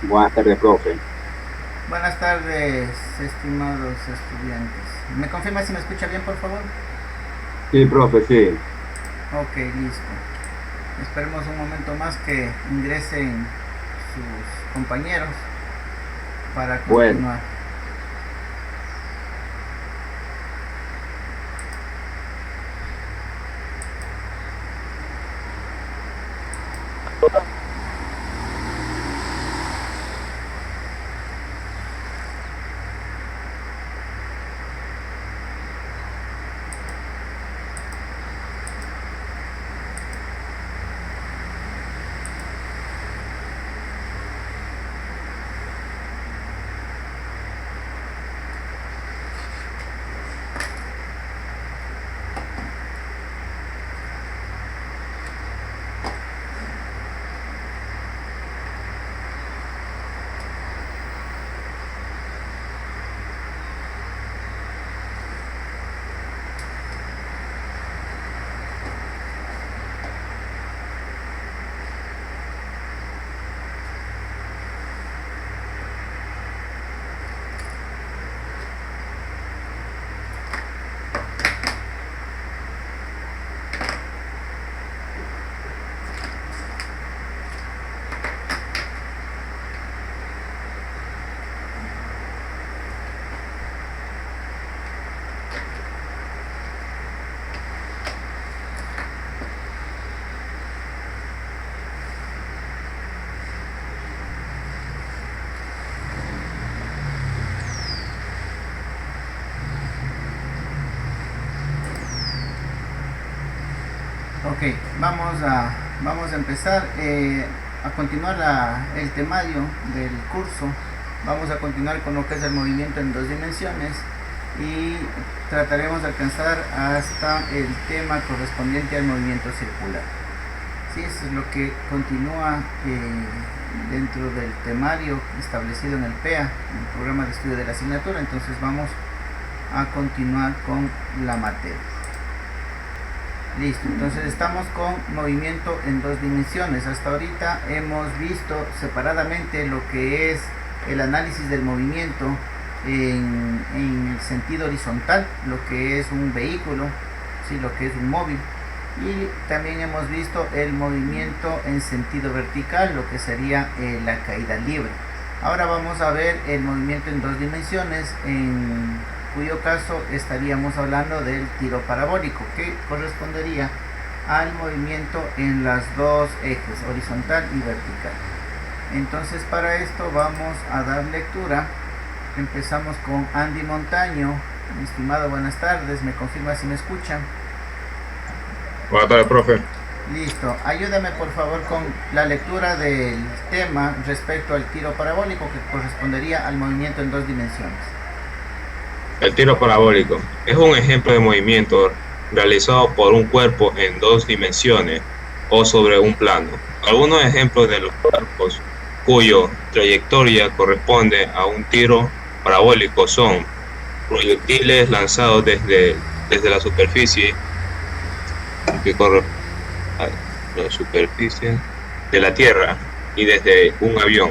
Buenas tardes, profe. Buenas tardes, estimados estudiantes. ¿Me confirma si me escucha bien, por favor? Sí, profe, sí. Ok, listo. Esperemos un momento más que ingresen sus compañeros para Bueno, continuar. Ok, vamos a empezar a continuar el temario del curso. Vamos a continuar con lo que es el movimiento en dos dimensiones y trataremos de alcanzar hasta el tema correspondiente al movimiento circular. Sí, eso es lo que continúa dentro del temario establecido en el PEA, en el programa de estudio de la asignatura. Entonces vamos a continuar con la materia. Listo, entonces estamos con movimiento en dos dimensiones. Hasta ahorita hemos visto separadamente lo que es el análisis del movimiento en el sentido horizontal, lo que es un vehículo, ¿sí? Lo que es un móvil. Y también hemos visto el movimiento en sentido vertical, lo que sería la caída libre. Ahora vamos a ver el movimiento en dos dimensiones, en cuyo caso estaríamos hablando del tiro parabólico, que correspondería al movimiento en las dos ejes, horizontal y vertical. Entonces para esto vamos a dar lectura. Empezamos con Andy Montaño. Mi estimado, buenas tardes, me confirma si me escuchan. Buenas tardes, profe. Listo, ayúdame por favor con la lectura del tema respecto al tiro parabólico, que correspondería al movimiento en dos dimensiones. El tiro parabólico es un ejemplo de movimiento realizado por un cuerpo en dos dimensiones o sobre un plano. Algunos ejemplos de los cuerpos cuya trayectoria corresponde a un tiro parabólico son proyectiles lanzados desde la superficie que corre a la superficie de la Tierra y desde un avión.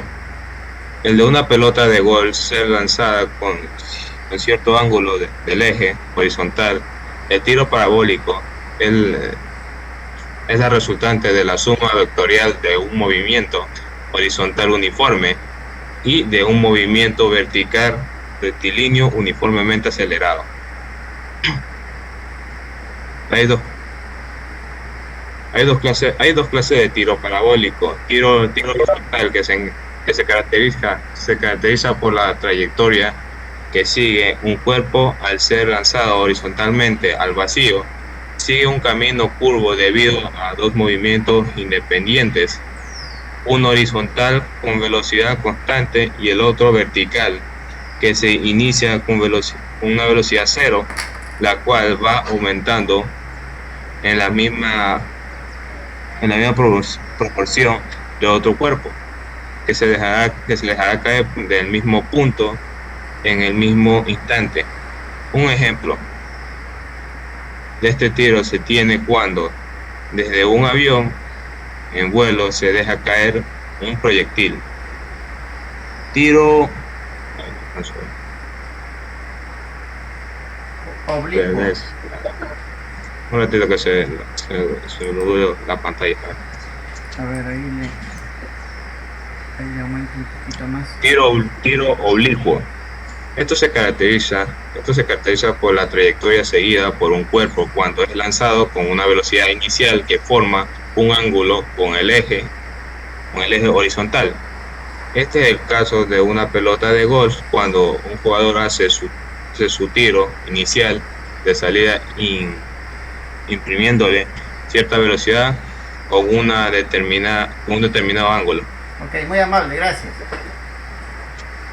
El de una pelota de golf ser lanzada con cierto ángulo del eje horizontal. El tiro parabólico es la resultante de la suma vectorial de un movimiento horizontal uniforme y de un movimiento vertical rectilíneo uniformemente acelerado. Hay dos, hay dos clases de tiro parabólico. Tiro horizontal que se caracteriza por la trayectoria que sigue un cuerpo al ser lanzado horizontalmente al vacío, sigue un camino curvo debido a dos movimientos independientes, uno horizontal con velocidad constante y el otro vertical, que se inicia con una velocidad cero, la cual va aumentando en la misma, proporción de otro cuerpo, que se dejará caer del mismo punto en el mismo instante. Un ejemplo de este tiro se tiene cuando desde un avión en vuelo se deja caer un proyectil. tiro Oblicuo. un ratito que se lo la pantalla. A ver, ahí le aumento un poquito más. Tiro oblicuo. Esto se caracteriza por la trayectoria seguida por un cuerpo cuando es lanzado con una velocidad inicial que forma un ángulo con el eje horizontal. Este es el caso de una pelota de golf cuando un jugador hace su tiro inicial de salida imprimiéndole cierta velocidad con un determinado ángulo. Ok, muy amable, gracias.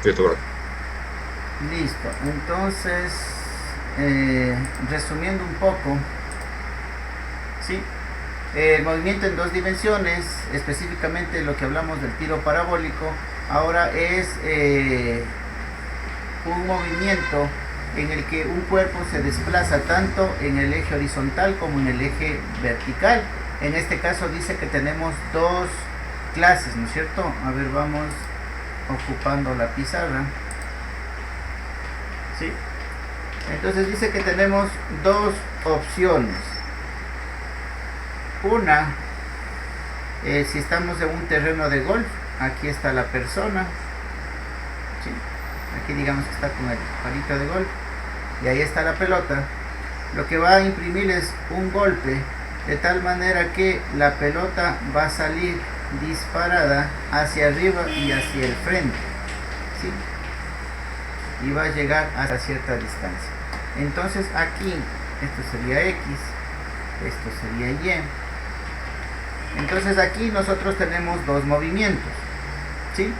Listo. Listo, entonces, resumiendo un poco, ¿sí? El movimiento en dos dimensiones, específicamente lo que hablamos del tiro parabólico, ahora es un movimiento en el que un cuerpo se desplaza tanto en el eje horizontal como en el eje vertical. En este caso dice que tenemos dos clases, ¿no es cierto? A ver, vamos ocupando la pizarra. ¿Sí? Entonces dice que tenemos dos opciones. Una, si estamos en un terreno de golf, aquí está la persona, ¿sí? Aquí digamos que está con el palito de golf y ahí está la pelota. Lo que va a imprimir es un golpe de tal manera que la pelota va a salir disparada hacia arriba y hacia el frente, ¿sí? Y va a llegar hasta cierta distancia. Entonces aquí esto sería X, esto sería Y. Entonces aquí nosotros tenemos dos movimientos, ¿sí?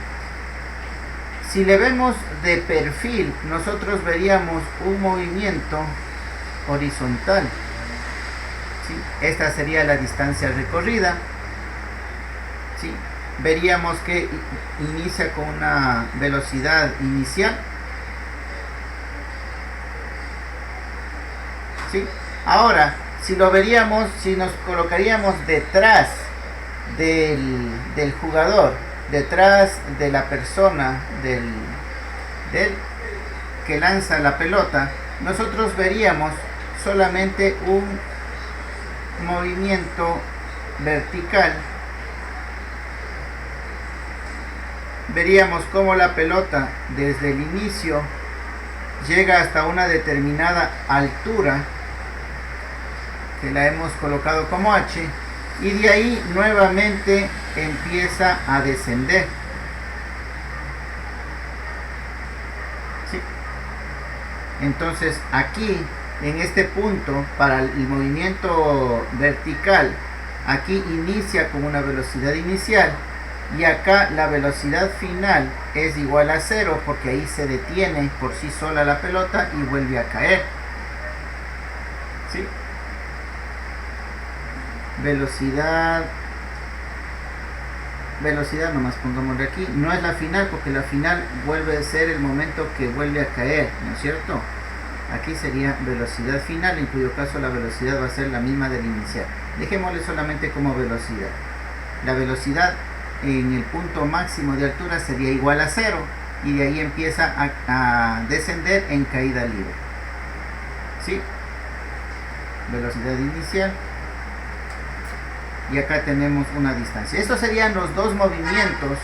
Si le vemos de perfil, nosotros veríamos un movimiento horizontal, ¿sí? Esta sería la distancia recorrida, ¿sí? Veríamos que inicia con una velocidad inicial, ¿sí? Ahora, si lo veríamos, si nos colocaríamos detrás del jugador, detrás de la persona del que lanza la pelota, nosotros veríamos solamente un movimiento vertical. Veríamos cómo la pelota desde el inicio llega hasta una determinada altura que la hemos colocado como H, y de ahí nuevamente empieza a descender, ¿sí? Entonces aquí en este punto, para el movimiento vertical, aquí inicia con una velocidad inicial y acá la velocidad final es igual a 0, porque ahí se detiene por sí sola la pelota y vuelve a caer, ¿sí? Velocidad nomás pongámosle aquí, no es la final porque la final vuelve a ser el momento que vuelve a caer, ¿no es cierto? Aquí sería velocidad final, en cuyo caso la velocidad va a ser la misma del inicial. Dejémosle solamente como velocidad. La velocidad en el punto máximo de altura sería igual a 0 y de ahí empieza a descender en caída libre, ¿sí? Velocidad inicial. Y acá tenemos una distancia. Estos serían los dos movimientos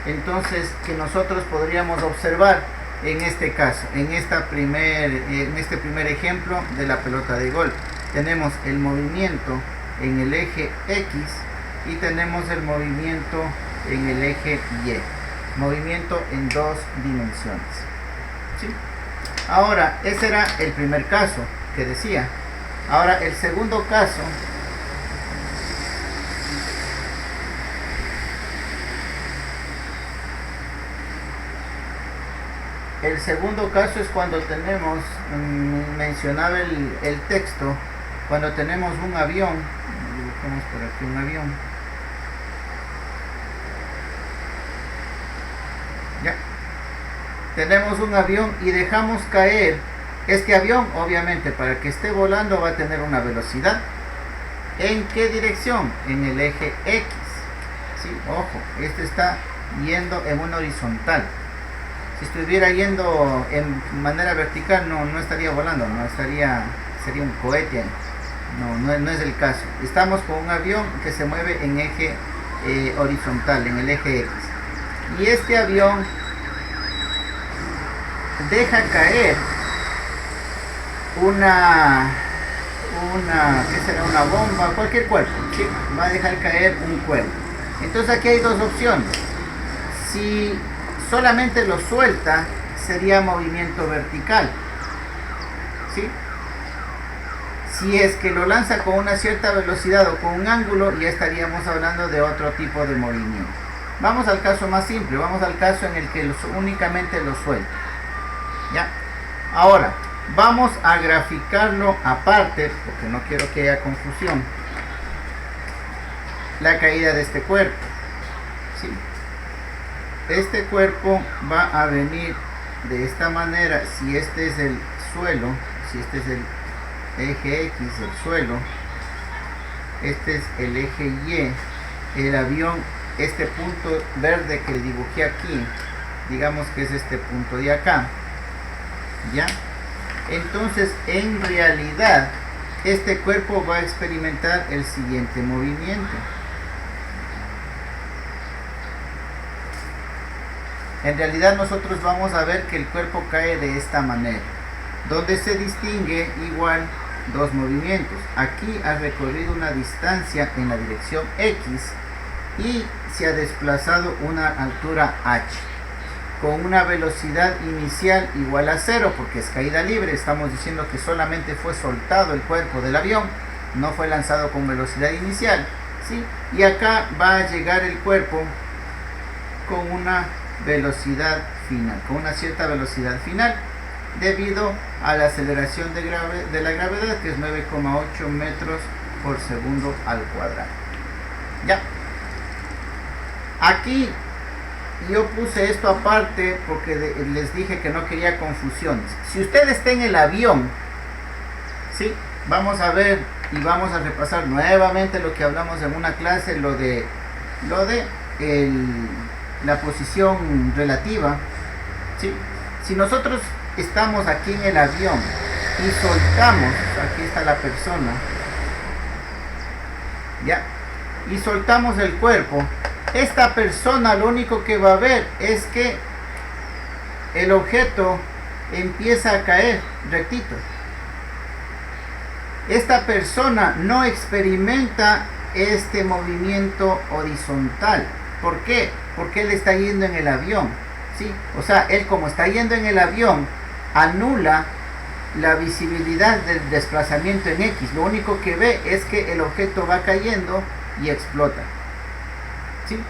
entonces que nosotros podríamos observar en este caso, en este primer ejemplo de la pelota de golf. Tenemos el movimiento en el eje X y tenemos el movimiento en el eje Y, movimiento en dos dimensiones, ¿sí? Ahora, ese era el primer caso que decía. Ahora el segundo caso, es cuando tenemos, mencionaba el texto, cuando tenemos un avión, dibujamos por aquí un avión, ya, tenemos un avión y dejamos caer. Este avión, obviamente, para que esté volando va a tener una velocidad. ¿En qué dirección? En el eje X, ¿sí? Ojo, este está yendo en una horizontal. Si estuviera yendo en manera vertical no estaría volando, sería un cohete. No es el caso. Estamos con un avión que se mueve en eje horizontal, en el eje X. Y este avión deja caer ¿qué será? Una bomba, cualquier cuerpo, ¿sí? Va a dejar caer un cuerpo. Entonces aquí hay dos opciones. Si solamente lo suelta, sería movimiento vertical, ¿sí? Si es que lo lanza con una cierta velocidad o con un ángulo, ya estaríamos hablando de otro tipo de movimiento. Vamos al caso más simple, vamos al caso en el que únicamente lo suelta. ¿Ya? Ahora, vamos a graficarlo aparte, porque no quiero que haya confusión, la caída de este cuerpo, ¿sí? Este cuerpo va a venir de esta manera. Si este es el suelo, si este es el eje X, el suelo, este es el eje Y, el avión, este punto verde que dibujé aquí, digamos que es este punto de acá, ¿ya? Entonces, en realidad, este cuerpo va a experimentar el siguiente movimiento. En realidad nosotros vamos a ver que el cuerpo cae de esta manera, donde se distingue igual dos movimientos. Aquí ha recorrido una distancia en la dirección X y se ha desplazado una altura h con una velocidad inicial igual a 0, porque es caída libre. Estamos diciendo que solamente fue soltado el cuerpo del avión, no fue lanzado con velocidad inicial, ¿sí? Y acá va a llegar el cuerpo con una velocidad final, con una cierta velocidad final, debido a la aceleración de la gravedad, que es 9,8 metros por segundo al cuadrado. Ya. Aquí yo puse esto aparte porque les dije que no quería confusiones. Si usted está en el avión, ¿sí? Vamos a ver y vamos a repasar nuevamente lo que hablamos en una clase, lo de la posición relativa, ¿sí? Si nosotros estamos aquí en el avión y soltamos, aquí está la persona, ¿ya? Y soltamos el cuerpo, esta persona lo único que va a ver es que el objeto empieza a caer rectito. Esta persona no experimenta este movimiento horizontal. ¿Por qué? Porque él está yendo en el avión, ¿sí? O sea, él, como está yendo en el avión, anula la visibilidad del desplazamiento en X. Lo único que ve es que el objeto va cayendo y explota, ¿sí?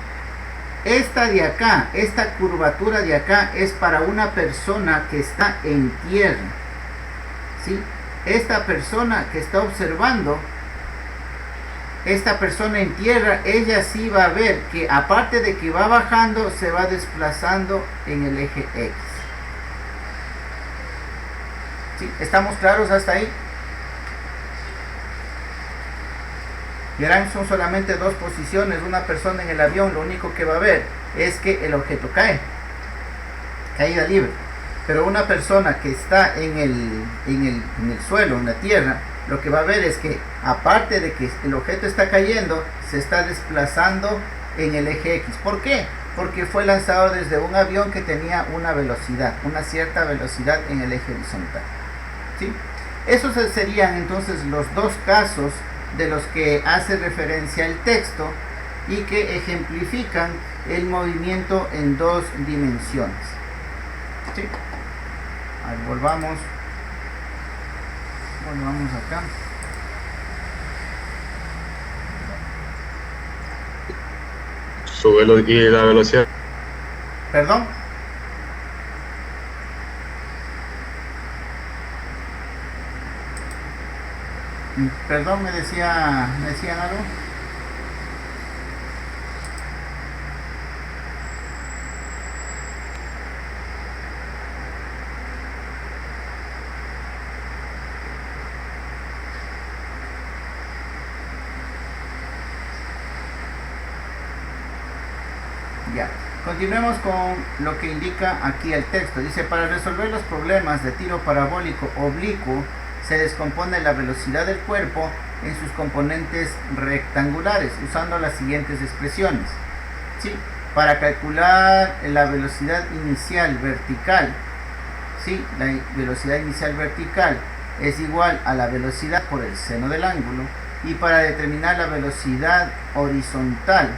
Esta de acá, esta curvatura de acá, es para una persona que está en tierra, ¿sí? Esta persona que está observando, esta persona en tierra, ella sí va a ver que aparte de que va bajando, se va desplazando en el eje X. ¿Sí? ¿Estamos claros hasta ahí? Verán, son solamente dos posiciones. Una persona en el avión, lo único que va a ver es que el objeto cae, caída libre. Pero una persona que está en el suelo, en la tierra, lo que va a ver es que aparte de que el objeto está cayendo, se está desplazando en el eje X. ¿Por qué? Porque fue lanzado desde un avión que tenía una velocidad, una cierta velocidad en el eje horizontal, ¿sí? Esos serían entonces los dos casos de los que hace referencia el texto y que ejemplifican el movimiento en dos dimensiones, ¿sí? Ahí volvamos acá. Y la velocidad. Perdón. Perdón, me decían algo. Ya. Continuemos con lo que indica aquí el texto. Dice, para resolver los problemas de tiro parabólico oblicuo, se descompone la velocidad del cuerpo en sus componentes rectangulares, usando las siguientes expresiones. ¿Sí? Para calcular la velocidad inicial vertical, ¿sí? La velocidad inicial vertical es igual a la velocidad por el seno del ángulo. Y para determinar la velocidad horizontal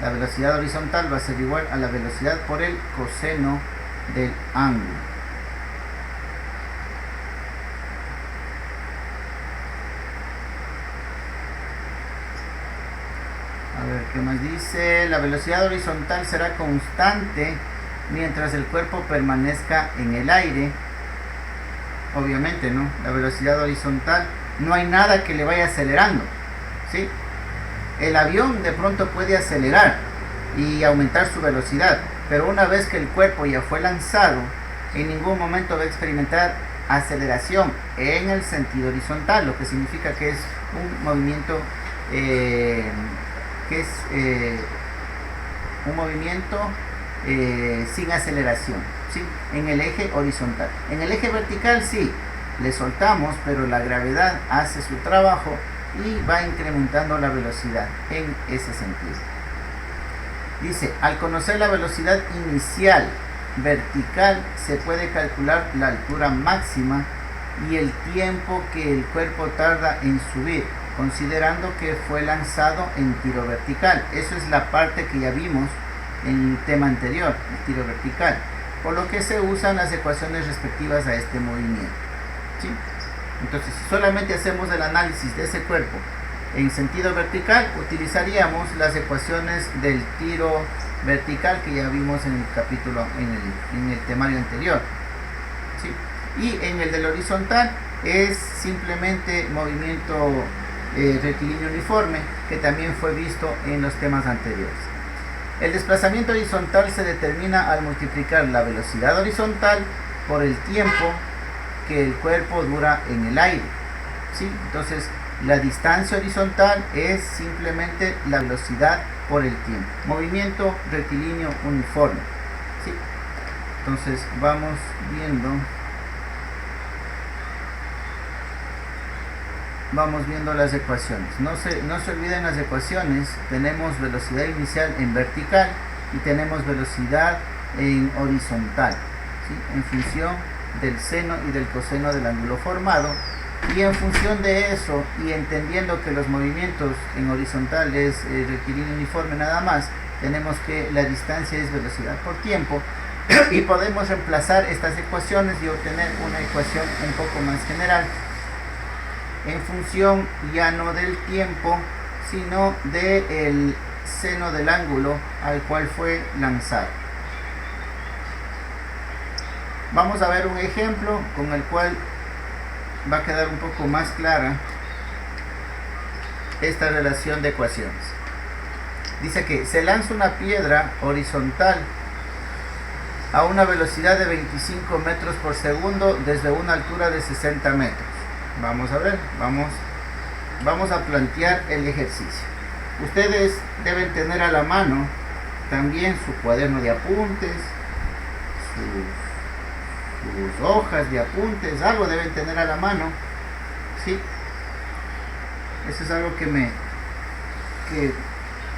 va a ser igual a la velocidad por el coseno del ángulo. A ver, ¿qué más dice? La velocidad horizontal será constante mientras el cuerpo permanezca en el aire. Obviamente, ¿no? La velocidad horizontal, no hay nada que le vaya acelerando, ¿sí? El avión de pronto puede acelerar y aumentar su velocidad, pero una vez que el cuerpo ya fue lanzado, en ningún momento va a experimentar aceleración en el sentido horizontal, lo que significa que es un movimiento sin aceleración, ¿sí? En el eje horizontal. En el eje vertical sí, le soltamos, pero la gravedad hace su trabajo y va incrementando la velocidad en ese sentido. Dice, al conocer la velocidad inicial vertical, se puede calcular la altura máxima y el tiempo que el cuerpo tarda en subir, considerando que fue lanzado en tiro vertical. Eso es la parte que ya vimos en el tema anterior, el tiro vertical, por lo que se usan las ecuaciones respectivas a este movimiento, ¿sí? Entonces, si solamente hacemos el análisis de ese cuerpo en sentido vertical, utilizaríamos las ecuaciones del tiro vertical que ya vimos en el capítulo, en el temario anterior, ¿sí? Y en el del horizontal es simplemente movimiento rectilíneo uniforme, que también fue visto en los temas anteriores. El desplazamiento horizontal se determina al multiplicar la velocidad horizontal por el tiempo que el cuerpo dura en el aire, ¿sí? Entonces, la distancia horizontal es simplemente la velocidad por el tiempo. Movimiento rectilíneo uniforme, ¿sí? Entonces, vamos viendo las ecuaciones. No se olviden las ecuaciones. Tenemos velocidad inicial en vertical y tenemos velocidad en horizontal, ¿sí? En función del seno y del coseno del ángulo formado, y en función de eso, y entendiendo que los movimientos en horizontal es rectilíneo uniforme nada más, tenemos que la distancia es velocidad por tiempo, y podemos reemplazar estas ecuaciones y obtener una ecuación un poco más general en función ya no del tiempo, sino del seno del ángulo al cual fue lanzado. Vamos a ver un ejemplo con el cual va a quedar un poco más clara esta relación de ecuaciones. Dice que se lanza una piedra horizontal a una velocidad de 25 metros por segundo desde una altura de 60 metros. Vamos a ver, vamos a plantear el ejercicio. Ustedes deben tener a la mano también su cuaderno de apuntes, sus hojas de apuntes, algo deben tener a la mano, ¿sí? Eso es algo que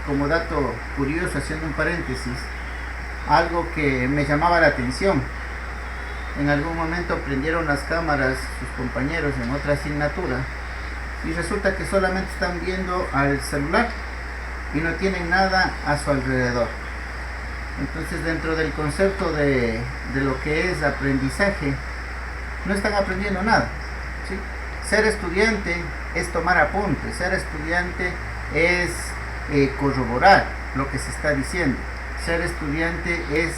como dato curioso, haciendo un paréntesis, algo que me llamaba la atención. En algún momento prendieron las cámaras sus compañeros en otra asignatura y resulta que solamente están viendo al celular y no tienen nada a su alrededor. Entonces, dentro del concepto de lo que es aprendizaje, no están aprendiendo nada, ¿sí? Ser estudiante es tomar apuntes, ser estudiante es corroborar lo que se está diciendo, ser estudiante es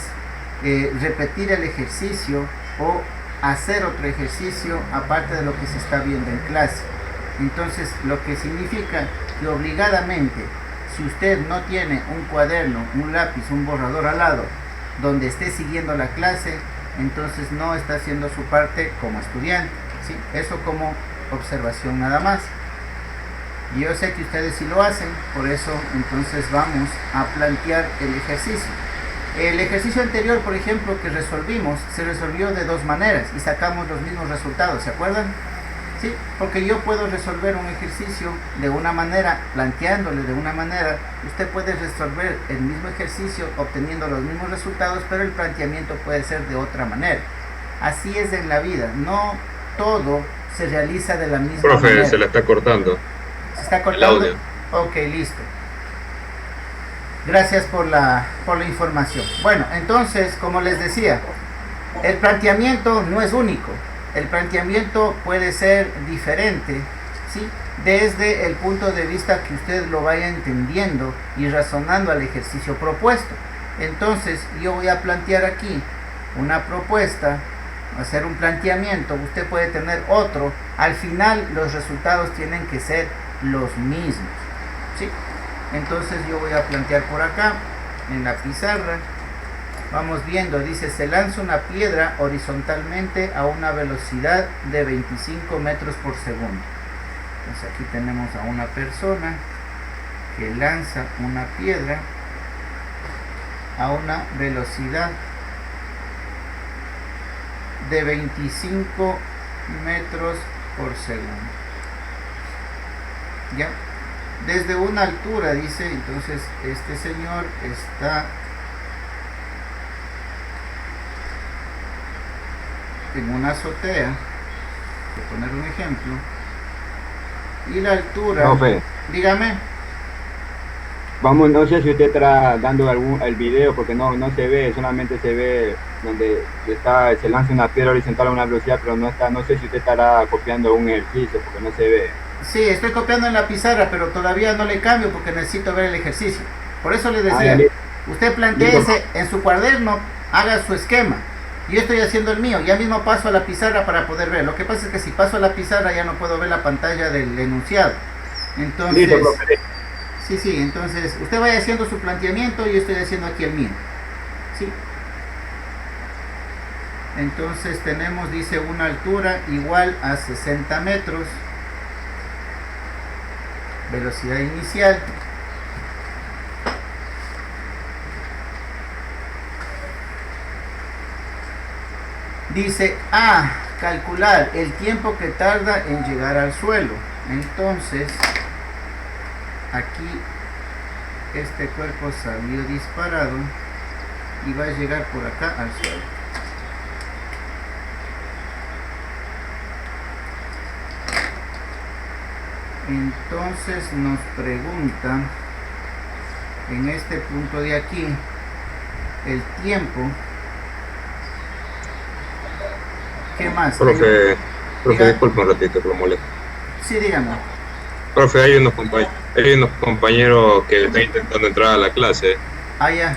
repetir el ejercicio o hacer otro ejercicio aparte de lo que se está viendo en clase. Entonces, lo que significa que obligadamente, si usted no tiene un cuaderno, un lápiz, un borrador al lado donde esté siguiendo la clase, entonces no está haciendo su parte como estudiante, ¿sí? Eso como observación nada más. Y yo sé que ustedes sí lo hacen, por eso entonces vamos a plantear el ejercicio. El ejercicio anterior, por ejemplo, que resolvimos, se resolvió de dos maneras y sacamos los mismos resultados, ¿se acuerdan? Sí, porque yo puedo resolver un ejercicio de una manera, planteándole de una manera, usted puede resolver el mismo ejercicio obteniendo los mismos resultados, pero el planteamiento puede ser de otra manera. Así es en la vida, no todo se realiza de la misma manera. Profe, se le está cortando. ¿Se está cortando? El audio. Ok, listo. Gracias por la información. Bueno, entonces, como les decía, el planteamiento no es único. El planteamiento puede ser diferente, ¿sí? Desde el punto de vista que usted lo vaya entendiendo y razonando al ejercicio propuesto. Entonces, yo voy a plantear aquí una propuesta, hacer un planteamiento, usted puede tener otro. Al final, los resultados tienen que ser los mismos, ¿sí? Entonces, yo voy a plantear por acá, en la pizarra. Vamos viendo, dice, se lanza una piedra horizontalmente a una velocidad de 25 metros por segundo. Entonces aquí tenemos a una persona que lanza una piedra a una velocidad de 25 metros por segundo. ¿Ya? Desde una altura, dice, entonces este señor está en una azotea, por poner un ejemplo, y la altura, Profe, dígame. vamos, no sé si usted estará dando el video porque no se ve, solamente se ve donde se lanza una piedra horizontal a una velocidad, pero no sé si usted estará copiando un ejercicio porque no se ve. Sí, estoy copiando en la pizarra, pero todavía no le cambio porque necesito ver el ejercicio. Por eso le decía, usted planteese en su cuaderno, haga su esquema. Yo estoy haciendo el mío, ya mismo paso a la pizarra para poder ver. Lo que pasa es que si paso a la pizarra ya no puedo ver la pantalla del enunciado. Entonces, sí, entonces usted vaya haciendo su planteamiento y yo estoy haciendo aquí el mío. Sí. Entonces tenemos, dice, una altura igual a 60 metros. Velocidad inicial. Dice, calcular el tiempo que tarda en llegar al suelo. Entonces, aquí este cuerpo salió disparado y va a llegar por acá al suelo. Entonces nos pregunta, en este punto de aquí, el tiempo. ¿Qué más? Profe, disculpe un ratito que lo molesto. Sí, dígame. Profe, hay unos compañeros que están intentando entrar a la clase. Ya.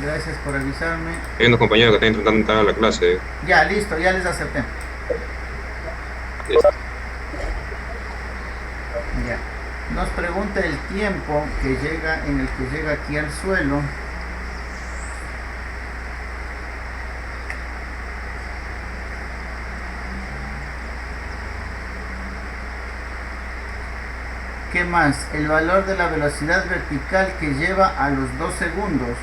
Gracias por avisarme. Hay unos compañeros que están intentando entrar a la clase. Ya, listo, ya les acepté. Listo. Ya. Nos pregunta el tiempo en el que llega aquí al suelo. ¿Qué más? El valor de la velocidad vertical que lleva a los 2 segundos.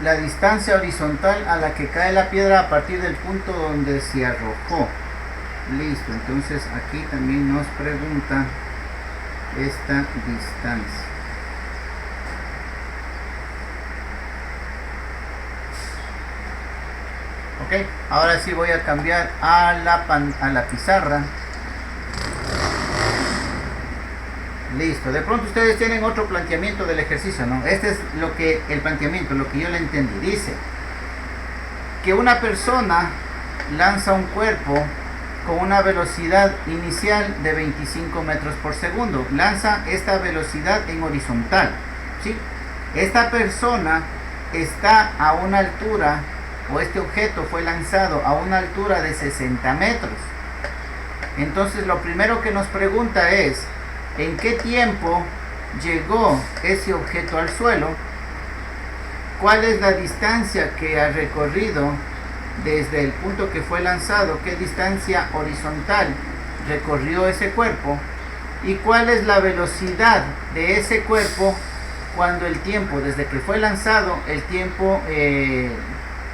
La distancia horizontal a la que cae la piedra a partir del punto donde se arrojó. Listo, entonces aquí también nos pregunta esta distancia. Ok, ahora sí voy a cambiar a la pizarra. Listo, de pronto ustedes tienen otro planteamiento del ejercicio, ¿no? Este es el planteamiento, lo que yo le entendí. Dice que una persona lanza un cuerpo con una velocidad inicial de 25 metros por segundo. Lanza esta velocidad en horizontal, ¿sí? Esta persona está a una altura o este objeto fue lanzado a una altura de 60 metros. Entonces lo primero que nos pregunta es, ¿en qué tiempo llegó ese objeto al suelo? ¿Cuál es la distancia que ha recorrido desde el punto que fue lanzado? ¿Qué distancia horizontal recorrió ese cuerpo? ¿Y cuál es la velocidad de ese cuerpo cuando el tiempo, desde que fue lanzado, el tiempo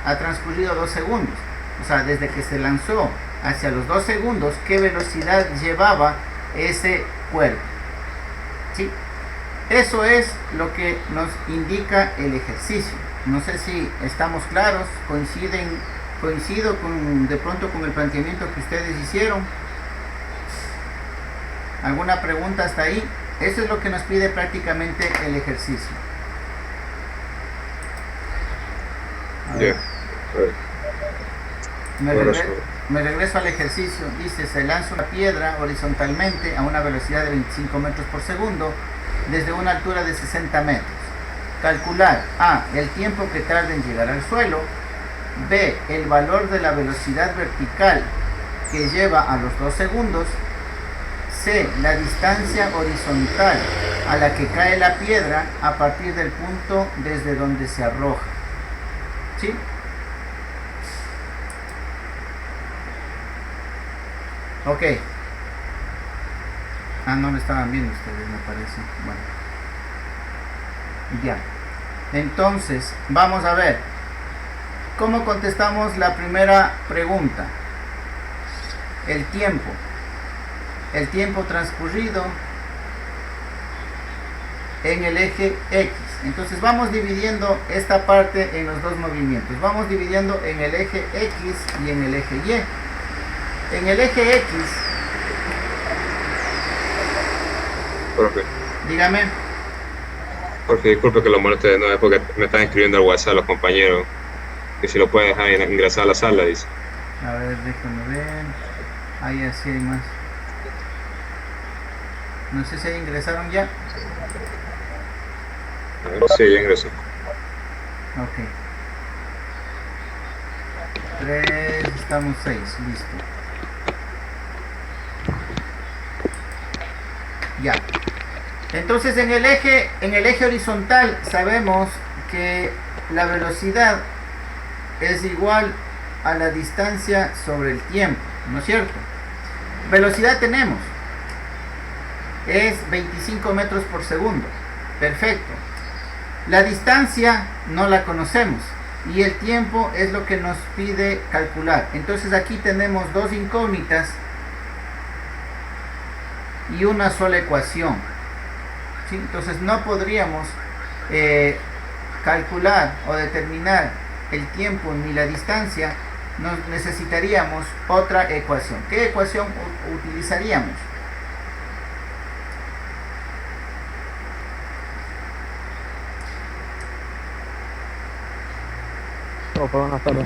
ha transcurrido 2 segundos? O sea, desde que se lanzó hacia los 2 segundos, ¿qué velocidad llevaba ese cuerpo? ¿Sí? Eso es lo que nos indica el ejercicio. No sé si estamos claros, coincido de pronto con el planteamiento que ustedes hicieron. ¿Alguna pregunta hasta ahí? Eso es lo que nos pide prácticamente el ejercicio. Yeah. Me regreso al ejercicio. Dice, se lanza una piedra horizontalmente a una velocidad de 25 metros por segundo desde una altura de 60 metros. Calcular A, el tiempo que tarda en llegar al suelo. B, el valor de la velocidad vertical que lleva a los 2 segundos. C, la distancia horizontal a la que cae la piedra a partir del punto desde donde se arroja. ¿Sí? Ok. No lo estaban viendo ustedes, me parece. Bueno. Ya. Entonces, vamos a ver. ¿Cómo contestamos la primera pregunta? El tiempo. El tiempo transcurrido en el eje X. Entonces vamos dividiendo esta parte en los dos movimientos. Vamos dividiendo en el eje X y en el eje Y. En el eje X, Profe, dígame. Profe, disculpe que lo moleste de nuevo, es porque me están escribiendo al WhatsApp los compañeros, que si lo puede dejar ingresar a la sala, dice. A ver, déjame ver. Ahí así hay más. No sé si ahí ingresaron ya. A ver, sí, ya ingresó. Ok. 3, estamos 6, listo. Ya. Entonces en el eje horizontal sabemos que la velocidad es igual a la distancia sobre el tiempo, ¿no es cierto? Velocidad tenemos. Es 25 metros por segundo. Perfecto. La distancia no la conocemos y el tiempo es lo que nos pide calcular. Entonces aquí tenemos dos incógnitas y una sola ecuación. ¿Sí? Entonces no podríamos calcular o determinar el tiempo ni la distancia. Necesitaríamos otra ecuación. ¿Qué ecuación utilizaríamos? Buenas tardes.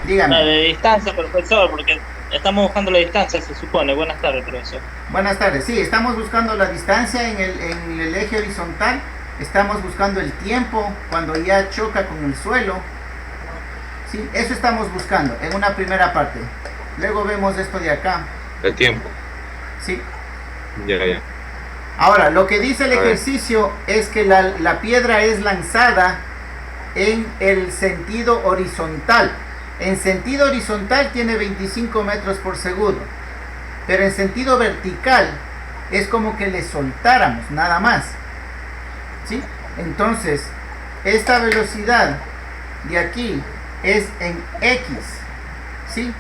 Dígame. La de distancia, profesor, porque estamos buscando la distancia, se supone. Buenas tardes, profesor. Buenas tardes. Sí, estamos buscando la distancia en el eje horizontal. Estamos buscando el tiempo cuando ya choca con el suelo. Sí, eso estamos buscando en una primera parte. Luego vemos esto de acá. El tiempo. Sí. Ya. Ahora, lo que dice el ejercicio es que la piedra es lanzada en el sentido horizontal. En sentido horizontal tiene 25 metros por segundo, pero en sentido vertical es como que le soltáramos, nada más. ¿Sí? Entonces, esta velocidad de aquí es en X. ¿Sí?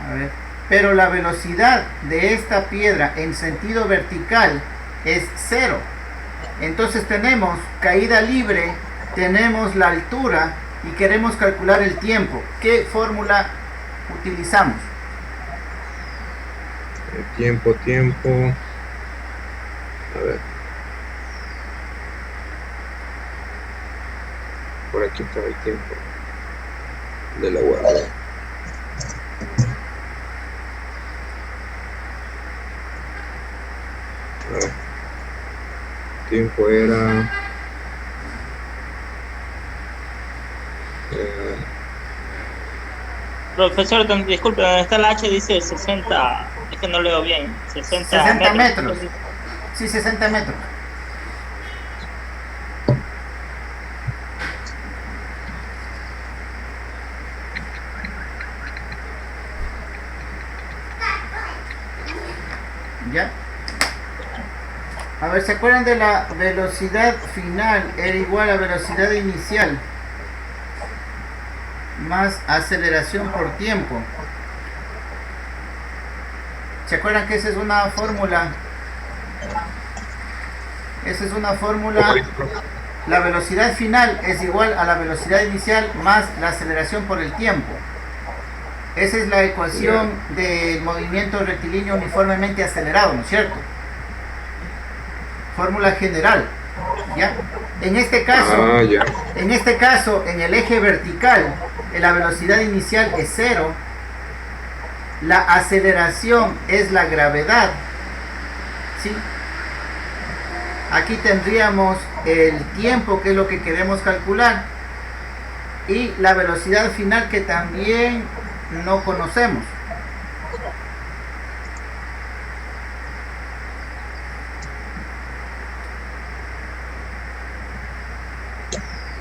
A ver. Pero la velocidad de esta piedra en sentido vertical es 0. Entonces tenemos caída libre, tenemos la altura y queremos calcular el tiempo. ¿Qué fórmula utilizamos? El tiempo. A ver. Por aquí está el tiempo de la guarda. A ver. El tiempo era Profesor, disculpe, donde está la H dice 60, es que no leo bien, 60 60 metros. metros. Sí, 60 metros. ¿Ya? A ver, ¿se acuerdan de la velocidad final? Era igual a velocidad inicial más aceleración por tiempo. ¿Se acuerdan que esa es una fórmula? Esa es una fórmula. La velocidad final es igual a la velocidad inicial más la aceleración por el tiempo. Esa es la ecuación del movimiento rectilíneo uniformemente acelerado, ¿no es cierto? Fórmula general. ¿Ya? En este caso, en el eje vertical, la velocidad inicial es 0. La aceleración es la gravedad. ¿Sí? Aquí tendríamos el tiempo, que es lo que queremos calcular, y la velocidad final, que también no conocemos.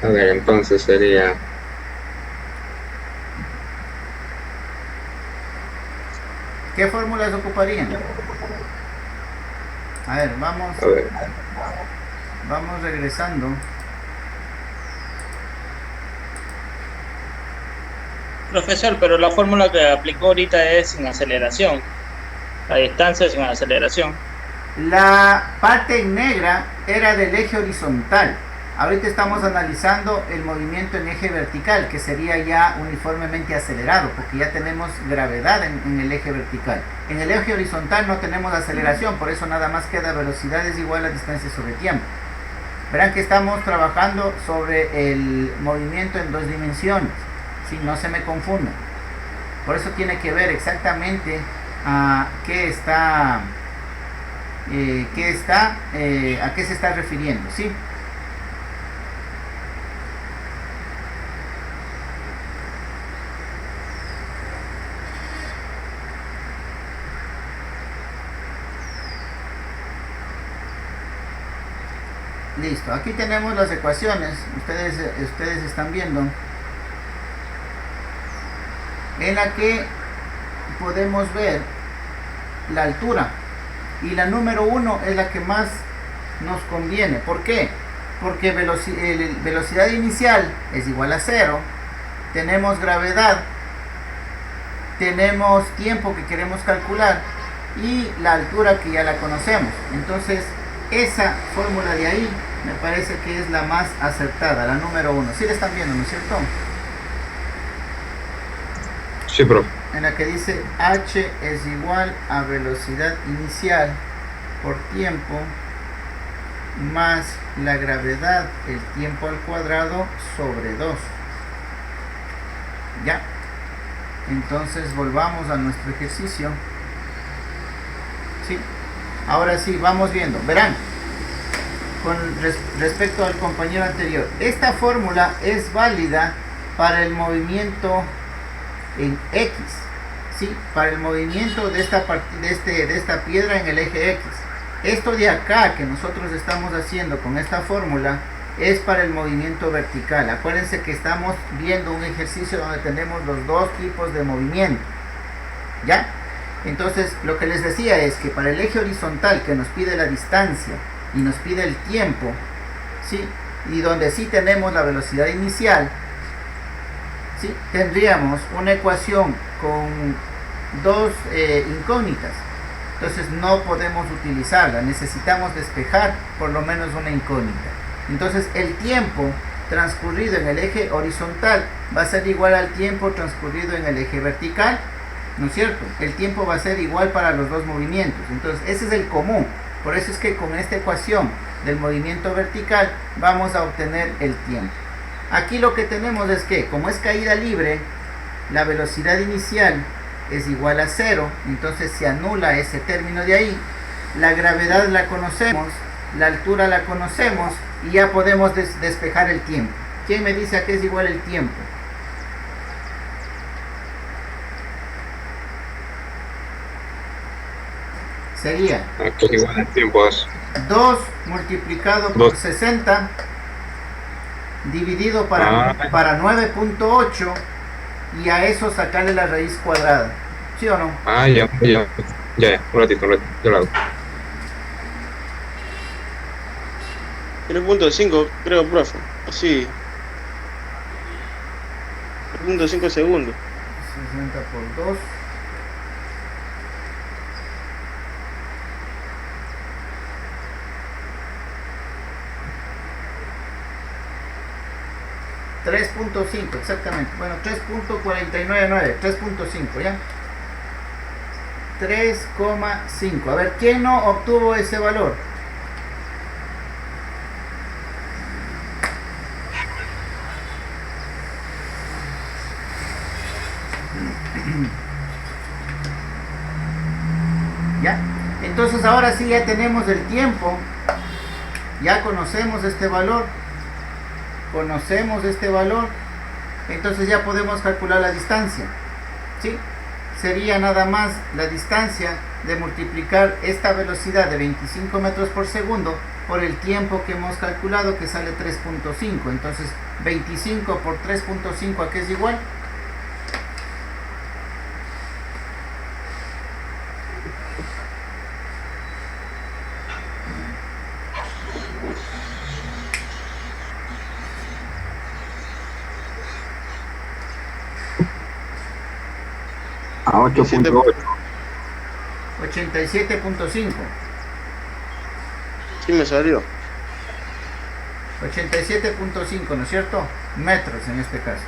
A ver, entonces sería... ¿Qué fórmulas ocuparían? A ver, vamos regresando. Profesor, pero la fórmula que aplicó ahorita es sin aceleración. La distancia sin aceleración. La parte en negra era del eje horizontal. Ahorita estamos analizando el movimiento en eje vertical, que sería ya uniformemente acelerado, porque ya tenemos gravedad en el eje vertical. En el eje horizontal no tenemos aceleración, por eso nada más queda velocidad es igual a distancia sobre tiempo. Verán que estamos trabajando sobre el movimiento en 2 dimensiones, ¿sí? No se me confundan. Por eso tiene que ver exactamente a qué se está refiriendo, ¿sí? Listo, aquí tenemos las ecuaciones, ustedes están viendo, en la que podemos ver la altura, y la número 1 es la que más nos conviene. ¿Por qué? Porque velocidad inicial es igual a 0, tenemos gravedad, tenemos tiempo que queremos calcular, y la altura que ya la conocemos. Entonces esa fórmula de ahí me parece que es la más acertada, la número 1. ¿Sí la están viendo, no es cierto? Sí, profe. En la que dice h es igual a velocidad inicial por tiempo más la gravedad, el tiempo al cuadrado, sobre 2. Ya. Entonces volvamos a nuestro ejercicio. ¿Sí? Ahora sí, vamos viendo. Verán, con respecto al compañero anterior, esta fórmula es válida para el movimiento en X, ¿sí? Para el movimiento de esta piedra en el eje X. Esto de acá que nosotros estamos haciendo con esta fórmula es para el movimiento vertical. Acuérdense que estamos viendo un ejercicio donde tenemos los dos tipos de movimiento. ¿Ya? Entonces, lo que les decía es que para el eje horizontal, que nos pide la distancia y nos pide el tiempo, ¿sí? Y donde sí tenemos la velocidad inicial, ¿sí? Tendríamos una ecuación con dos incógnitas. Entonces no podemos utilizarla, necesitamos despejar por lo menos una incógnita. Entonces el tiempo transcurrido en el eje horizontal va a ser igual al tiempo transcurrido en el eje vertical, ¿no es cierto? El tiempo va a ser igual para los dos movimientos. Entonces ese es el común. Por eso es que con esta ecuación del movimiento vertical vamos a obtener el tiempo. Aquí lo que tenemos es que, como es caída libre, la velocidad inicial es igual a 0, entonces se anula ese término de ahí. La gravedad la conocemos, la altura la conocemos, y ya podemos despejar el tiempo. ¿Quién me dice a qué es igual el tiempo? sería Aquí igual el tiempo es 2 multiplicado por Dos. 60 dividido para 9.8 y a eso sacarle la raíz cuadrada. ¿Sí o no? Ya, un ratito, yo lo hago. 3.5 creo, profe. Así. 3.5 segundos. 60 por 2. $3.5 exactamente. Bueno, 3.499, 3.5, ¿ya? 3,5. A ver, ¿quién no obtuvo ese valor? ¿Ya? Entonces ahora sí ya tenemos el tiempo. Ya conocemos este valor. Entonces ya podemos calcular la distancia. ¿Sí? Sería nada más la distancia de multiplicar esta velocidad de 25 metros por segundo por el tiempo que hemos calculado, que sale 3.5. Entonces 25 por 3.5, ¿a qué es igual? A 8.8. 87.5. Sí me salió. 87.5, ¿no es cierto? Metros en este caso.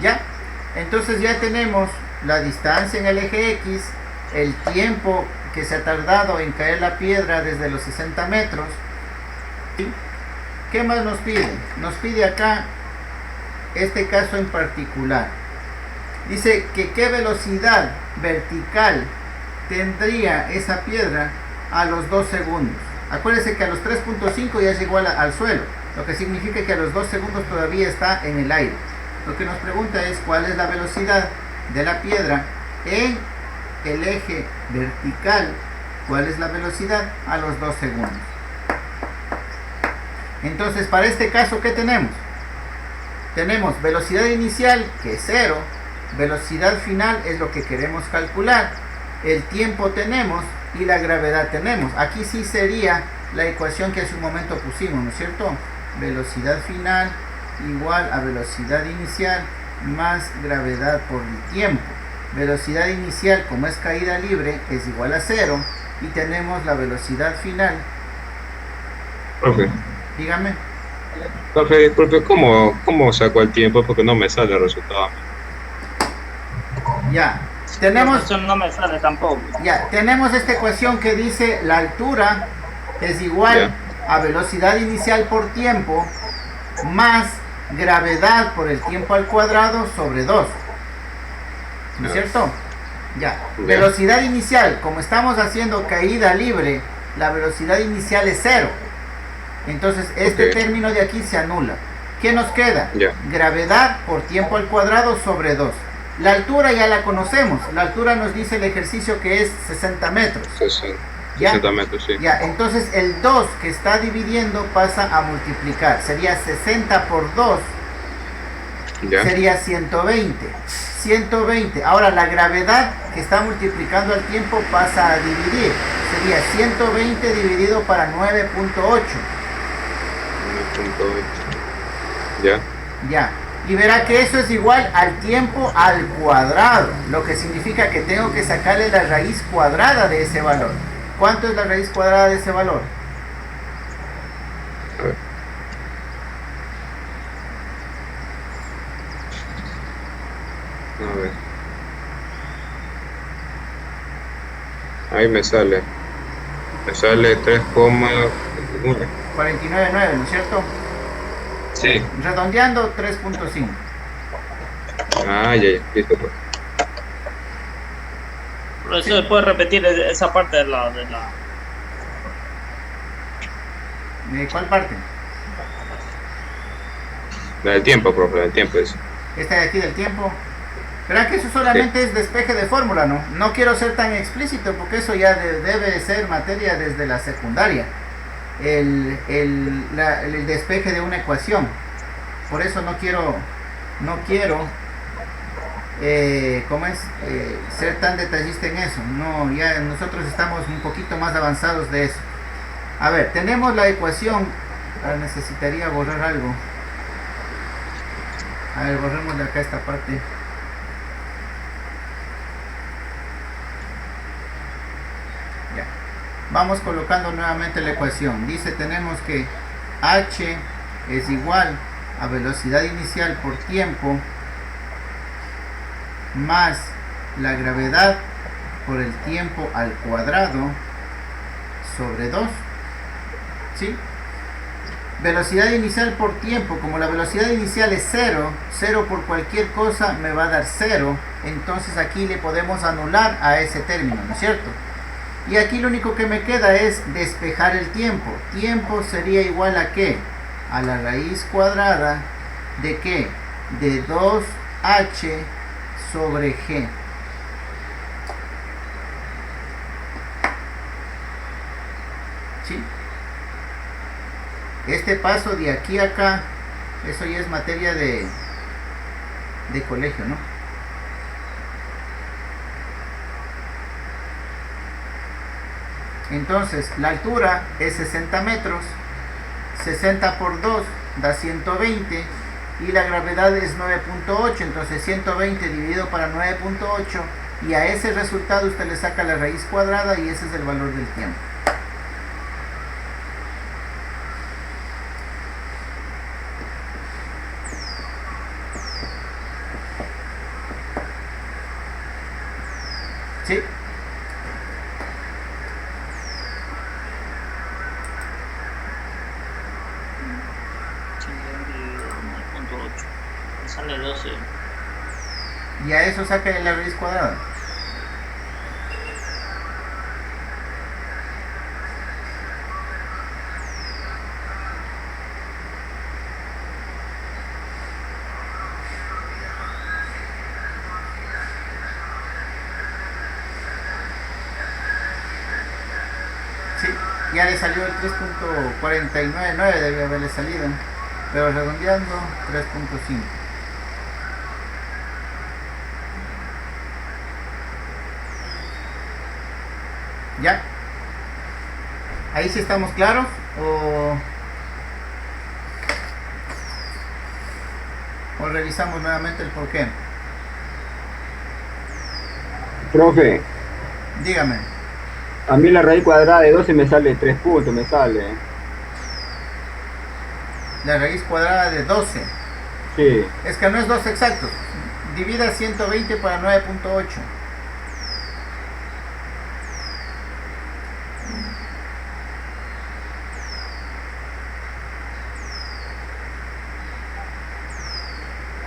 ¿Ya? Entonces ya tenemos la distancia en el eje X, el tiempo que se ha tardado en caer la piedra desde los 60 metros. ¿Sí? ¿Qué más nos pide? Nos pide acá este caso en particular. Dice que qué velocidad vertical tendría esa piedra a los 2 segundos. Acuérdense que a los 3.5 ya llegó al suelo, lo que significa que a los 2 segundos todavía está en el aire. Lo que nos pregunta es cuál es la velocidad de la piedra en el eje vertical, cuál es la velocidad a los 2 segundos. Entonces, para este caso, ¿qué tenemos? Tenemos velocidad inicial, que es 0, velocidad final es lo que queremos calcular, el tiempo tenemos y la gravedad tenemos. Aquí sí sería la ecuación que hace un momento pusimos, ¿no es cierto? Velocidad final igual a velocidad inicial más gravedad por el tiempo. Velocidad inicial, como es caída libre, es igual a 0 y tenemos la velocidad final. Profe, Dígame. disculpe, ¿cómo saco el tiempo? Porque no me sale el resultado. Ya, tenemos... Eso no me sale tampoco. Ya, tenemos esta ecuación que dice la altura es igual a velocidad inicial por tiempo más gravedad por el tiempo al cuadrado sobre 2. ¿No es cierto? Ya. Velocidad inicial, como estamos haciendo caída libre, la velocidad inicial es 0. Entonces este término de aquí se anula. ¿Qué nos queda? Gravedad por tiempo al cuadrado sobre 2. La altura ya la conocemos. La altura nos dice el ejercicio que es 60 metros. 60 metros, sí. Ya, entonces el 2 que está dividiendo pasa a multiplicar. Sería 60 por 2. Ya. Sería 120. 120. Ahora la gravedad que está multiplicando al tiempo pasa a dividir. Sería 120 dividido para 9.8. Ya. Ya. Y verá que eso es igual al tiempo al cuadrado, lo que significa que tengo que sacarle la raíz cuadrada de ese valor. ¿Cuánto es la raíz cuadrada de ese valor? A ver. Ahí me sale 3,1. 49.9, ¿no es cierto? Sí. Redondeando 3.5. Ya, listo pues. Profesor, ¿puede repetir esa parte de la... ¿De cuál parte? Del tiempo, profe, del tiempo es. Esta de aquí del tiempo. Verán que eso solamente es despeje de fórmula, ¿no? No quiero ser tan explícito porque eso ya debe ser materia desde la secundaria. El despeje de una ecuación. Por eso no quiero ser tan detallista en eso. No, ya nosotros estamos un poquito más avanzados de eso. A ver, tenemos la ecuación. Ahora necesitaría borrar algo. A ver, borremos de acá esta parte. Ya. Vamos colocando nuevamente la ecuación. Dice, tenemos que h es igual a velocidad inicial por tiempo más la gravedad por el tiempo al cuadrado sobre 2. ¿Sí? Velocidad inicial por tiempo, como la velocidad inicial es 0, 0 por cualquier cosa me va a dar 0, entonces aquí le podemos anular a ese término, ¿no es cierto? Y aquí lo único que me queda es despejar el tiempo. Tiempo sería igual a ¿qué? A la raíz cuadrada de ¿qué? De 2h sobre g. ¿Sí? Este paso de aquí a acá, eso ya es materia de colegio, ¿no? Entonces, la altura es 60 metros, 60 por 2 da 120 y la gravedad es 9.8, entonces 120 dividido para 9.8 y a ese resultado usted le saca la raíz cuadrada y ese es el valor del tiempo. ¿Sí? Sale 12. Y a eso saca la raíz cuadrada. Sí, ya le salió el 3.499, debe haberle salido, pero redondeando 3.5. ¿Ya? ¿Ahí sí estamos claros? ¿O revisamos nuevamente el porqué? Profe, Dígame. a mí la raíz cuadrada de 12 me sale 3 puntos, me sale. La raíz cuadrada de 12. Sí, Es que no es 2 exactos. Divida 120 para 9.8.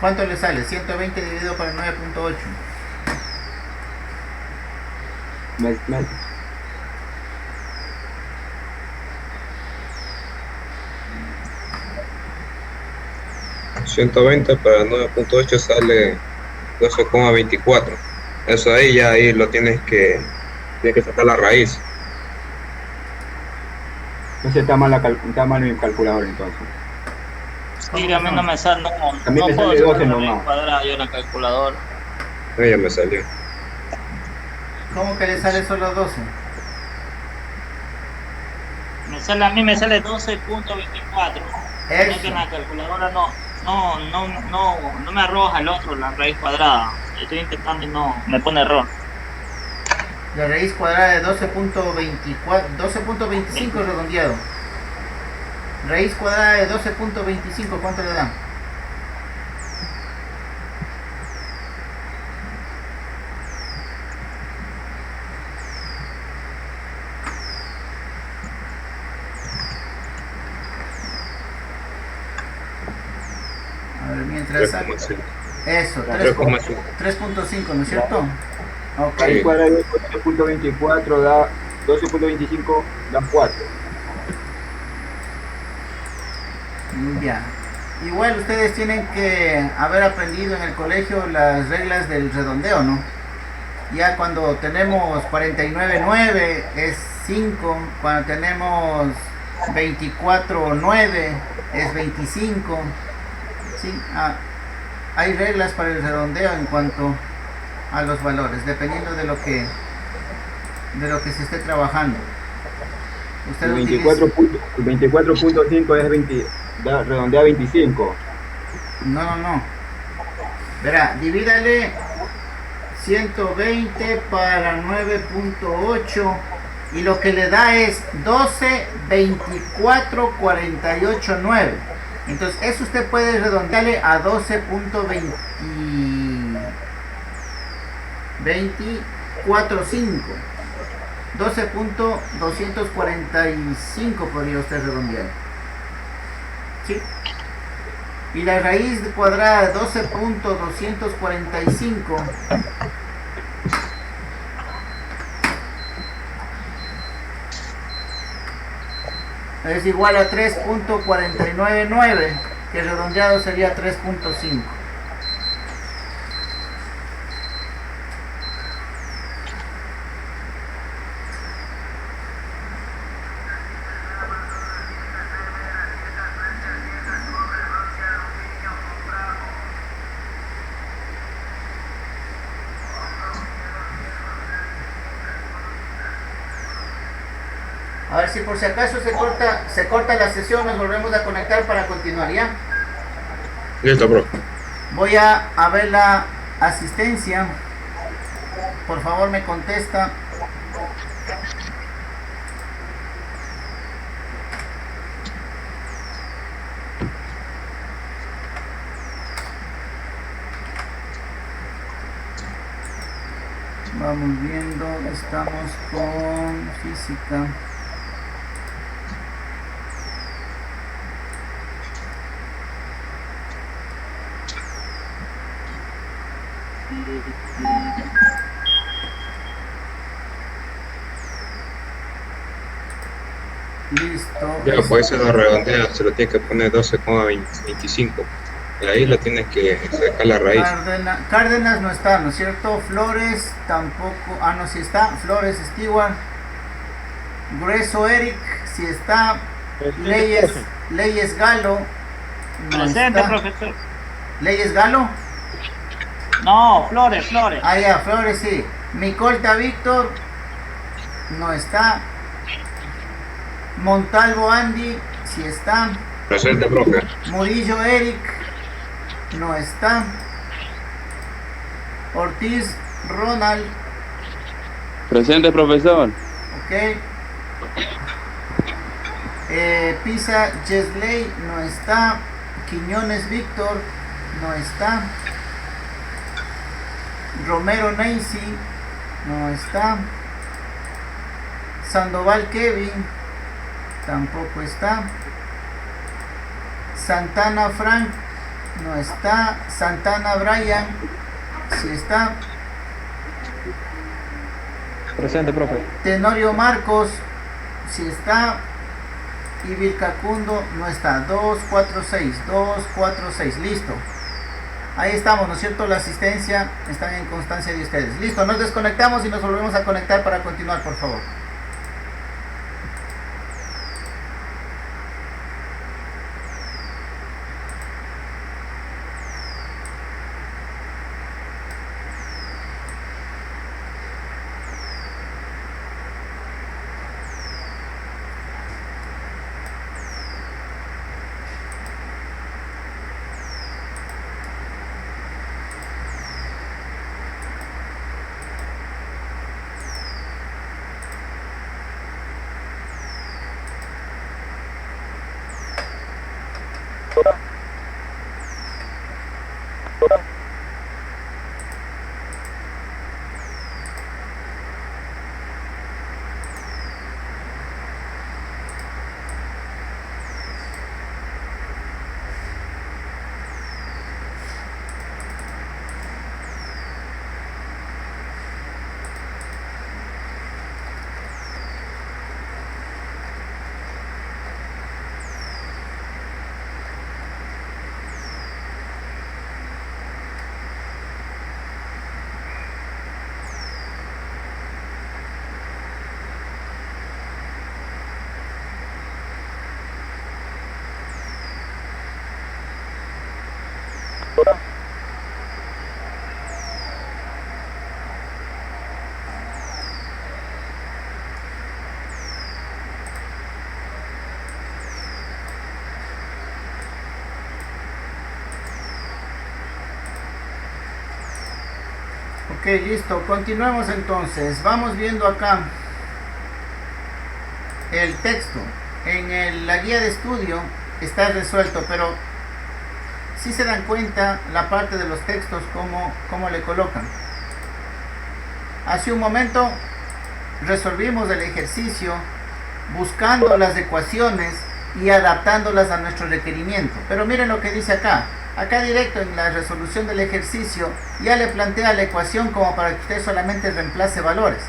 ¿Cuánto le sale? 120 dividido para 9.8. me, 120 para 9.8 sale 12,24. Eso ahí lo tienes que sacar la raíz. entonces está mal mi calculador entonces. Sí, a mí no me sale, A mí me puedo sale sacar 12 la nomás. raíz cuadrada yo en la calculadora. Ahí ya me salió. ¿Cómo que le sale solo 12? A mí me sale 12.24. Es Eso. que en la calculadora no me arroja el otro, la raíz cuadrada. Estoy intentando y no, me pone error. La raíz cuadrada de 12.25 redondeado. Raíz cuadrada de 12.25, ¿cuánto le da? A ver, mientras saco. 3,5. Eso, 3,5. 3.5, ¿no es cierto? Ok. Raíz cuadrada de 12.24 da 12.25 da 4. Ya. igual ustedes tienen que haber aprendido en el colegio las reglas del redondeo, ¿no? Ya cuando tenemos 49,9 es 5, cuando tenemos 24,9 es 25. ¿Sí? Hay reglas para el redondeo en cuanto a los valores, dependiendo de lo que se esté trabajando. Usted El utiliza... 24.5 es 20, redondea 25. No. Verá, divídale 120 para 9.8 y lo que le da es 12, 24, 48, 9. Entonces eso usted puede redondearle a 12.245. 12.245 podría usted redondear. ¿Sí? Y la raíz cuadrada de 12.245 es igual a 3.499, que redondeado sería 3.5. A ver si por si acaso se corta la sesión, nos volvemos a conectar para continuar, ¿ya? Listo, bro. Voy a ver la asistencia. Por favor, me contesta. Vamos viendo, estamos con física. Listo. Ya, pues se lo redondea, se lo tiene que poner 12,25. Y ahí lo tienes que sacar la raíz. Cárdenas no está, ¿no es cierto? Flores tampoco. Ah, no, sí está. Flores, Stewart. Grueso, Eric, sí está. Leyes Galo. No Presente, está. profesor. ¿Leyes Galo? No, Flores. Ah, ya, Flores sí. Micolta Víctor. No está. Montalvo Andy, sí está. Presente, profe. Murillo Eric, no está. Ortiz Ronald, Presente, profesor. ok. Pisa Yesley, no está. Quiñones Víctor, no está. Romero Nancy, no está. Sandoval Kevin, tampoco está. Santana Frank, no está. Santana Brian, sí está. Presente, profe. Tenorio Marcos, sí está. Y Vilcacundo no está. 246, listo. Ahí estamos, ¿no es cierto? La asistencia está en constancia de ustedes. Listo, nos desconectamos y nos volvemos a conectar para continuar, por favor. Ok, listo. Continuemos entonces. Vamos viendo acá el texto. En la guía de estudio está resuelto, pero si se dan cuenta la parte de los textos, cómo le colocan. Hace un momento resolvimos el ejercicio buscando las ecuaciones y adaptándolas a nuestro requerimiento. Pero miren lo que dice acá. Acá directo en la resolución del ejercicio ya le plantea la ecuación como para que usted solamente reemplace valores.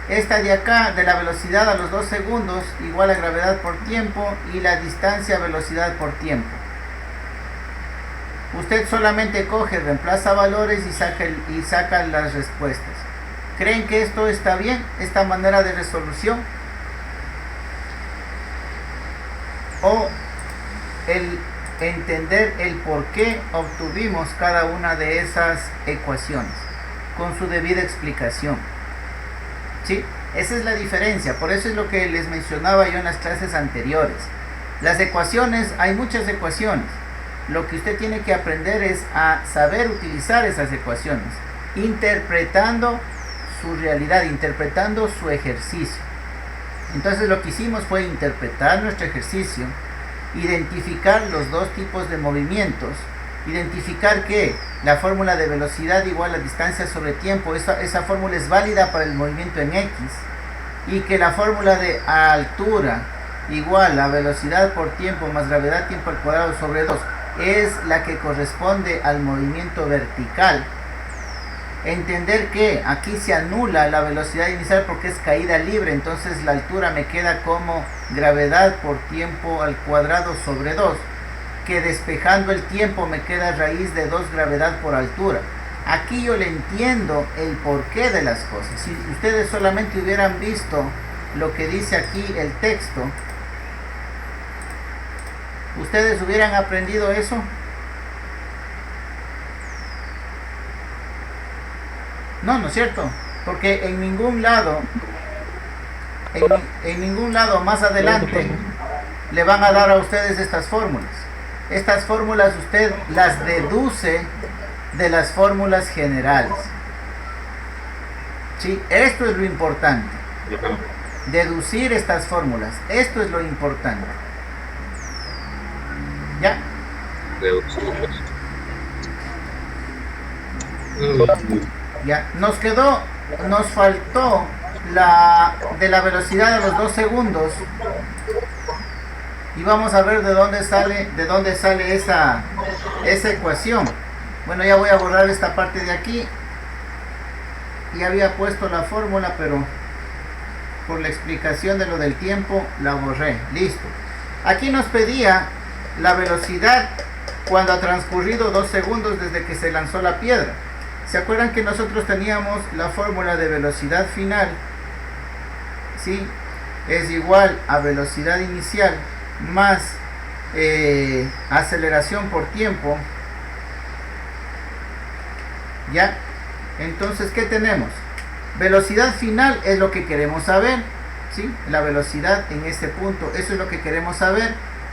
Esta de acá, de la velocidad a los 2 segundos, igual a gravedad por tiempo, y la distancia a velocidad por tiempo. Usted solamente coge, reemplaza valores y saca las respuestas. ¿Creen que esto está bien? ¿Esta manera de resolución? ¿O el entender el por qué obtuvimos cada una de esas ecuaciones con su debida explicación? ¿Sí? Esa es la diferencia. Por eso es lo que les mencionaba yo en las clases anteriores. Las ecuaciones, hay muchas ecuaciones. Lo que usted tiene que aprender es a saber utilizar esas ecuaciones, interpretando su realidad, interpretando su ejercicio. Entonces lo que hicimos fue interpretar nuestro ejercicio, identificar los dos tipos de movimientos, identificar que la fórmula de velocidad igual a distancia sobre tiempo, esa fórmula es válida para el movimiento en X, y que la fórmula de altura igual a velocidad por tiempo más gravedad tiempo al cuadrado sobre 2 es la que corresponde al movimiento vertical. Entender que aquí se anula la velocidad inicial porque es caída libre, entonces la altura me queda como gravedad por tiempo al cuadrado sobre 2, que despejando el tiempo me queda raíz de 2 gravedad por altura. Aquí yo le entiendo el porqué de las cosas. Si ustedes solamente hubieran visto lo que dice aquí el texto, ¿ustedes hubieran aprendido eso? No, ¿no es cierto? Porque en ningún lado, en ningún lado más adelante le van a dar a ustedes estas fórmulas. Estas fórmulas usted las deduce de las fórmulas generales. ¿Sí? Esto es lo importante. Deducir estas fórmulas. Esto es lo importante. ¿Ya? Ya, nos faltó la de la velocidad a los 2 segundos y vamos a ver de dónde sale esa ecuación. Bueno, ya voy a borrar esta parte de aquí. Ya había puesto la fórmula, pero por la explicación de lo del tiempo la borré. Listo. Aquí nos pedía la velocidad cuando ha transcurrido 2 segundos desde que se lanzó la piedra. ¿Se acuerdan que nosotros teníamos la fórmula de velocidad final? ¿Sí? Es igual a velocidad inicial más aceleración por tiempo. ¿Ya? Entonces, ¿qué tenemos? Velocidad final es lo que queremos saber. ¿Sí? La velocidad en este punto, eso es lo que queremos saber.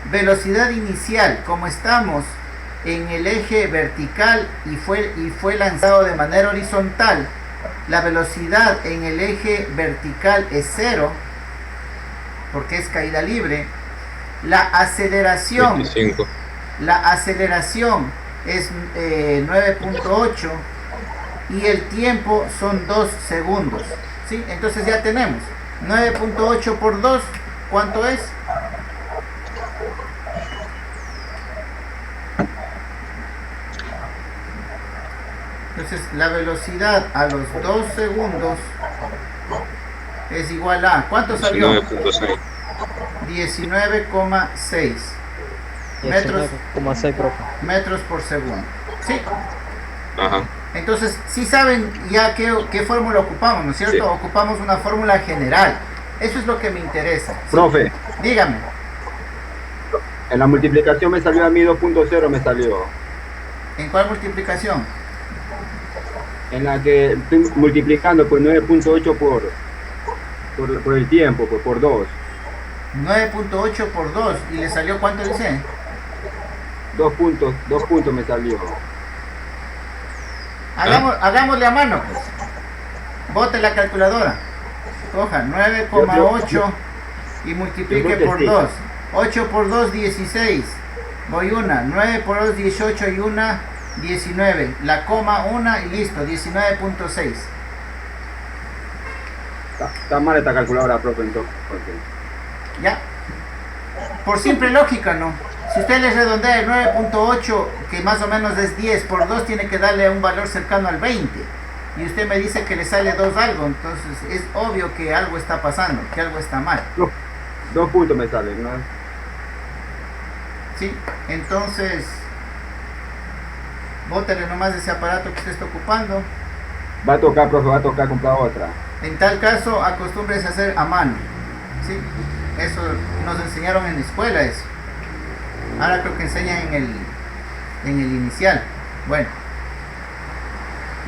Velocidad inicial, como estamos en el eje vertical y fue lanzado de manera horizontal, la velocidad en el eje vertical es 0 porque es caída libre. La aceleración 25. La aceleración es 9.8 y el tiempo son 2 segundos. ¿Sí? Entonces ya tenemos 9.8 por 2, ¿cuánto es? Entonces la velocidad a los 2 segundos es igual a, ¿cuánto salió? 19.6. 19,6 metros, 19,6, profe. metros por segundo. ¿Sí? Ajá. Entonces, sí saben ya qué fórmula ocupamos, ¿no es cierto? Sí. Ocupamos una fórmula general. Eso es lo que me interesa. ¿Sí? Profe, Dígame. en la multiplicación me salió a mí 2.0 me salió. ¿En cuál multiplicación? En la que estoy multiplicando pues 9.8 por el tiempo, pues, por 2. 9.8 por 2. ¿Y le salió cuánto dice? 2 puntos me salió. Hagámosle a mano, pues. Bote la calculadora. Coja 9,8 y multiplique por 2. 8 por 2, 16. Voy una. 9 por 2, 18 y una, 19. La coma una y listo, 19.6. Está mal esta calculadora, profe, entonces. Ya. Por simple lógica, ¿no? Si usted le redondea el 9.8, que más o menos es 10, por 2 tiene que darle un valor cercano al 20. Y usted me dice que le sale 2 algo, entonces es obvio que algo está pasando, que algo está mal. 2 puntos me salen, ¿no? Sí, entonces, bótale nomás ese aparato que usted está ocupando. Va a tocar, profe, va a tocar comprar otra. En tal caso, acostúmbrese a hacer a mano. ¿Sí? Eso nos enseñaron en la escuela, eso. Ahora creo que enseñan en el inicial. Bueno.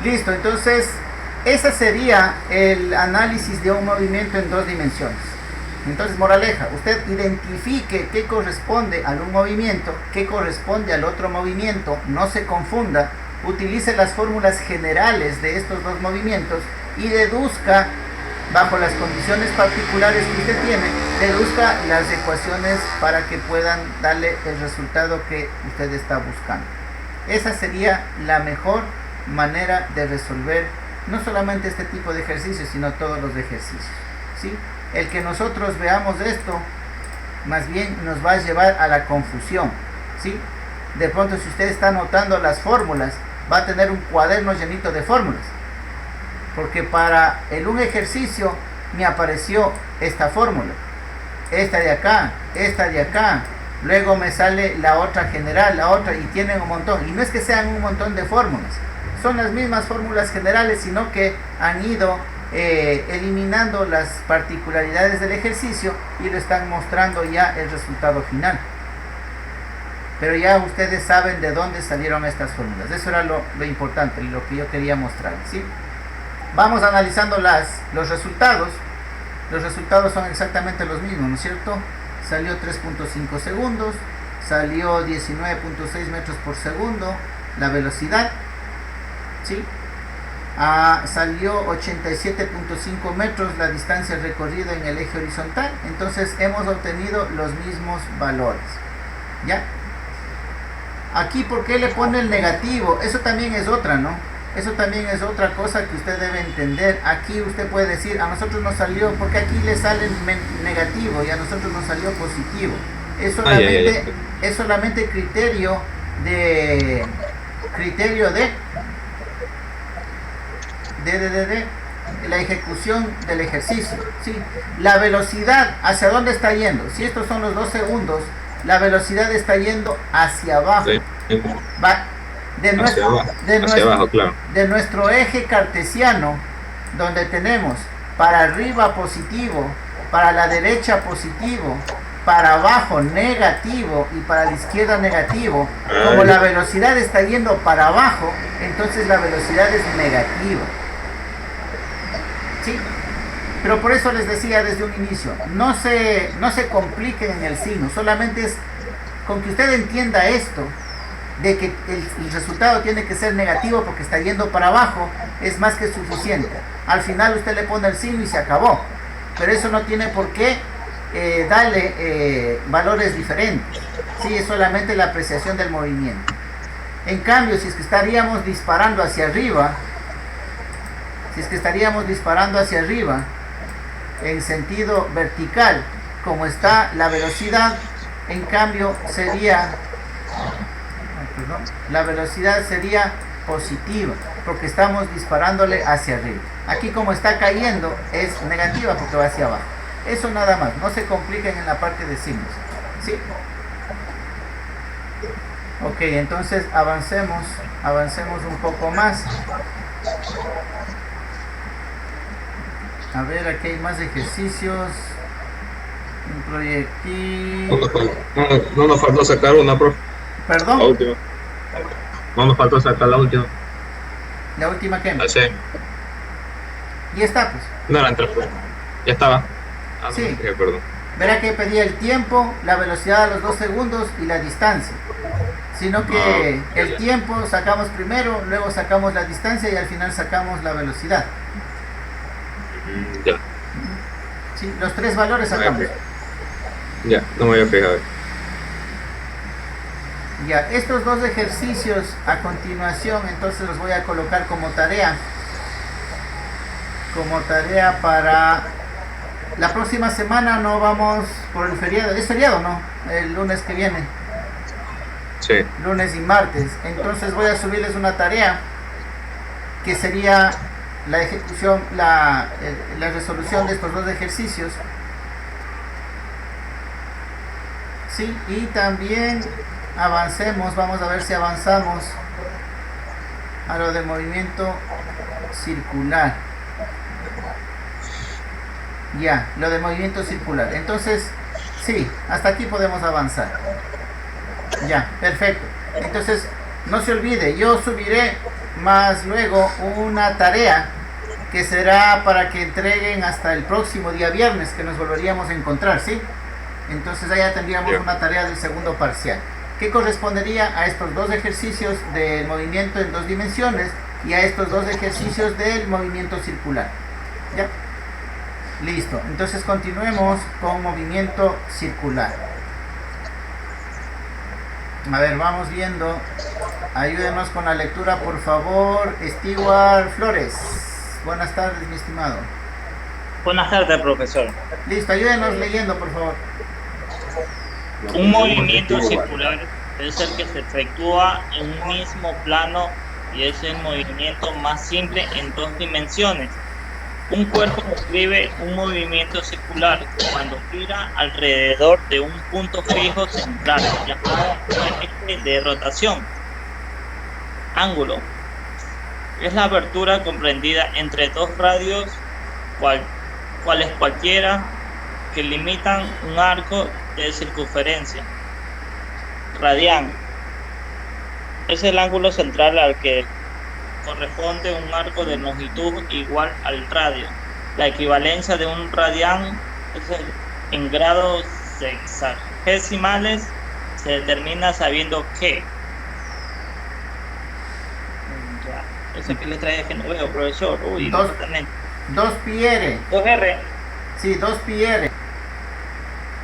Listo, entonces, ese sería el análisis de un movimiento en 2 dimensiones. Entonces, moraleja, usted identifique qué corresponde a un movimiento, qué corresponde al otro movimiento, no se confunda, utilice las fórmulas generales de estos 2 movimientos y deduzca, bajo las condiciones particulares que usted tiene, deduzca las ecuaciones para que puedan darle el resultado que usted está buscando. Esa sería la mejor manera de resolver no solamente este tipo de ejercicios, sino todos los ejercicios, ¿sí? El que nosotros veamos esto, más bien nos va a llevar a la confusión, ¿sí? De pronto, si usted está anotando las fórmulas, va a tener un cuaderno llenito de fórmulas, porque para un ejercicio me apareció esta fórmula, esta de acá, luego me sale la otra general, la otra, y tienen un montón, y no es que sean un montón de fórmulas, son las mismas fórmulas generales, sino que han ido eliminando las particularidades del ejercicio y lo están mostrando ya el resultado final. Pero ya ustedes saben de dónde salieron estas fórmulas. Eso era lo importante, lo que yo quería mostrar, ¿sí? Vamos analizando los resultados. Los resultados son exactamente los mismos, ¿no es cierto? Salió 3.5 segundos, salió 19.6 metros por segundo la velocidad, ¿sí? Salió 87.5 metros la distancia recorrida en el eje horizontal. Entonces hemos obtenido los mismos valores, ¿ya? Aquí, ¿por qué le pone el negativo? Eso también es otra, ¿no? Eso también es otra cosa que usted debe entender. Aquí usted puede decir, a nosotros nos salió, porque aquí le sale negativo y a nosotros nos salió positivo. Es solamente criterio de la ejecución del ejercicio, ¿sí? La velocidad, ¿hacia dónde está yendo? Si estos son los 2 segundos, la velocidad está yendo hacia abajo. Sí. Va de nuestro eje cartesiano, donde tenemos para arriba positivo, para la derecha positivo, para abajo negativo y para la izquierda negativo. Como la velocidad está yendo para abajo, entonces la velocidad es negativa, ¿sí? Pero por eso les decía desde un inicio, no se compliquen en el signo, solamente es con que usted entienda esto, de que el resultado tiene que ser negativo porque está yendo para abajo, es más que suficiente. Al final usted le pone el signo y se acabó, pero eso no tiene por qué darle valores diferentes, ¿sí? Es solamente la apreciación del movimiento. En cambio, si es que estaríamos disparando hacia arriba, en sentido vertical, como está la velocidad, en cambio la velocidad sería positiva, porque estamos disparándole hacia arriba. Aquí, como está cayendo, es negativa porque va hacia abajo. Eso nada más, no se compliquen en la parte de signos, ¿sí? Ok, entonces avancemos un poco más. A ver, aquí hay más ejercicios. Un proyectil. No nos faltó sacar una, profe. ¿Perdón? La última. No nos faltó sacar la última. ¿La última qué? Sí. Y está, pues. No era entre. Ya estaba. No, sí. Perdón. Verá que pedía el tiempo, la velocidad a los 2 segundos y la distancia, sino que el tiempo sacamos primero, luego sacamos la distancia y al final sacamos la velocidad. Ya, Sí, los tres valores no me había sacamos. fijado. Ya, no me había fijado. Ya, estos dos ejercicios a continuación, entonces los voy a colocar como tarea. Como tarea para la próxima semana. No vamos por el feriado. ¿Es feriado, no? El lunes que viene. Sí, Lunes y martes. Entonces voy a subirles una tarea que sería la ejecución, la resolución de estos dos ejercicios. Sí, y también avancemos, vamos a ver si avanzamos a lo de movimiento circular. Ya, lo de movimiento circular. Entonces, sí, hasta aquí podemos avanzar. Ya, perfecto. Entonces, no se olvide, yo subiré más luego una tarea que será para que entreguen hasta el próximo día viernes, que nos volveríamos a encontrar, ¿sí? Entonces allá tendríamos una tarea del segundo parcial, que correspondería a estos dos ejercicios del movimiento en dos dimensiones y a estos dos ejercicios del movimiento circular. ¿Ya? Listo. Entonces continuemos con movimiento circular. A ver, vamos viendo. Ayúdenos con la lectura, por favor. Stewart Flores. Buenas tardes, mi estimado. Buenas tardes, profesor. Listo, ayúdenos leyendo, por favor. Un movimiento circular es el que se efectúa en un mismo plano y es el movimiento más simple en dos dimensiones. Un cuerpo describe un movimiento circular cuando gira alrededor de un punto fijo central, llamado eje de rotación. Ángulo. Es la abertura comprendida entre dos radios, cuales cualquiera, que limitan un arco de circunferencia. Radián. Es el ángulo central al que corresponde un arco de longitud igual al radio. La equivalencia de un radián en grados sexagesimales se determina sabiendo que esa que le trae que no veo, profesor. Uy, Dos pi r. 2R. Sí, 2 pi r.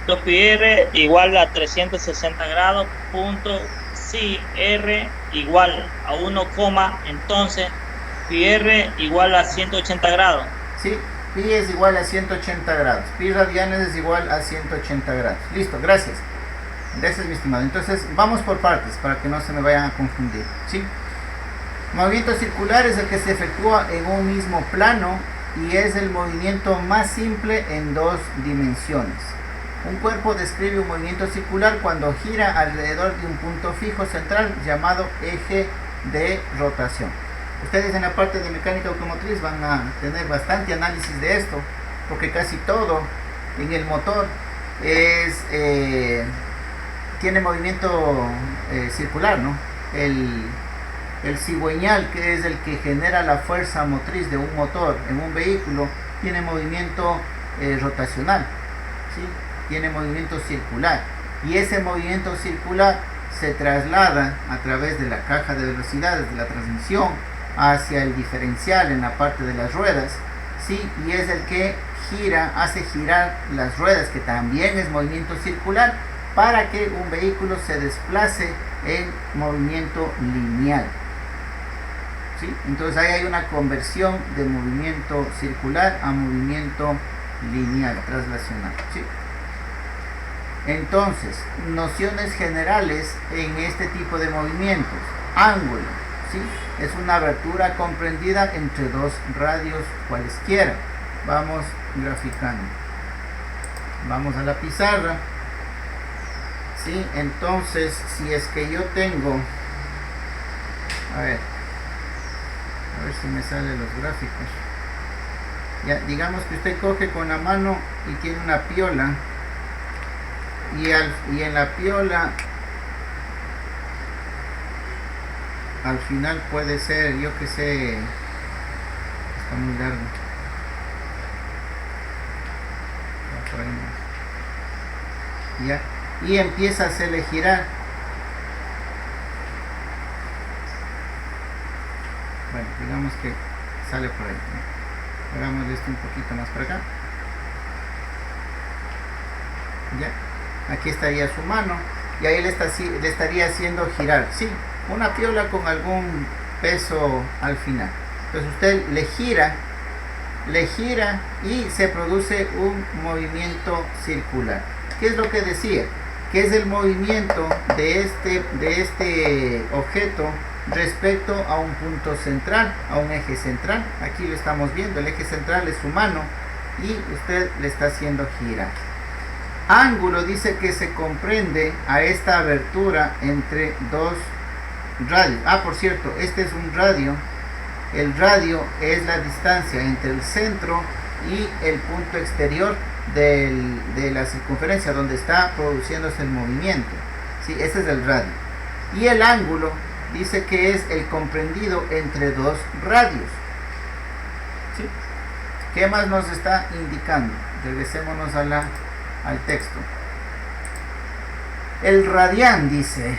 2 pi r igual a 360 grados, punto si r igual a 1, entonces pi r igual a 180 grados. Sí, pi es igual a 180 grados. Pi radianes es igual a 180 grados. Listo, gracias. Gracias, mi estimado. Entonces, vamos por partes para que no se me vayan a confundir. ¿Sí? Movimiento circular es el que se efectúa en un mismo plano y es el movimiento más simple en dos dimensiones. Un cuerpo describe un movimiento circular cuando gira alrededor de un punto fijo central llamado eje de rotación. Ustedes en la parte de mecánica automotriz van a tener bastante análisis de esto, porque casi todo en el motor tiene movimiento circular, ¿no? El cigüeñal, que es el que genera la fuerza motriz de un motor en un vehículo, tiene movimiento rotacional, ¿sí? Tiene movimiento circular, y ese movimiento circular se traslada a través de la caja de velocidades de la transmisión hacia el diferencial en la parte de las ruedas, ¿sí? Y es el que hace girar las ruedas, que también es movimiento circular, para que un vehículo se desplace en movimiento lineal. ¿Sí? Entonces ahí hay una conversión de movimiento circular a movimiento lineal, traslacional. ¿Sí? Entonces, nociones generales en este tipo de movimientos. Ángulo, ¿sí? Es una abertura comprendida entre dos radios cualesquiera. Vamos graficando. Vamos a la pizarra. ¿Sí? Entonces, si es que yo tengo, a ver si me salen los gráficos. Ya, digamos que usted coge con la mano y tiene una piola, y en la piola al final puede ser, yo que sé, está muy largo, ya, y empieza a hacerle girar. Bueno, digamos que sale por ahí. Hagamos esto un poquito más para acá. Ya, aquí estaría su mano y ahí le estaría haciendo girar, sí, una piola con algún peso al final. Entonces usted le gira y se produce un movimiento circular. ¿Qué es lo que decía? Que es el movimiento de este objeto respecto a un punto central, a un eje central. Aquí lo estamos viendo, el eje central es su mano y usted le está haciendo girar. Ángulo dice que se comprende a esta abertura entre dos radios. Por cierto, este es un radio. El radio es la distancia entre el centro y el punto exterior de la circunferencia donde está produciéndose el movimiento. Sí, ese es el radio. Y el ángulo dice que es el comprendido entre dos radios. ¿Sí? ¿Qué más nos está indicando? Regresémonos al texto. El radián, dice,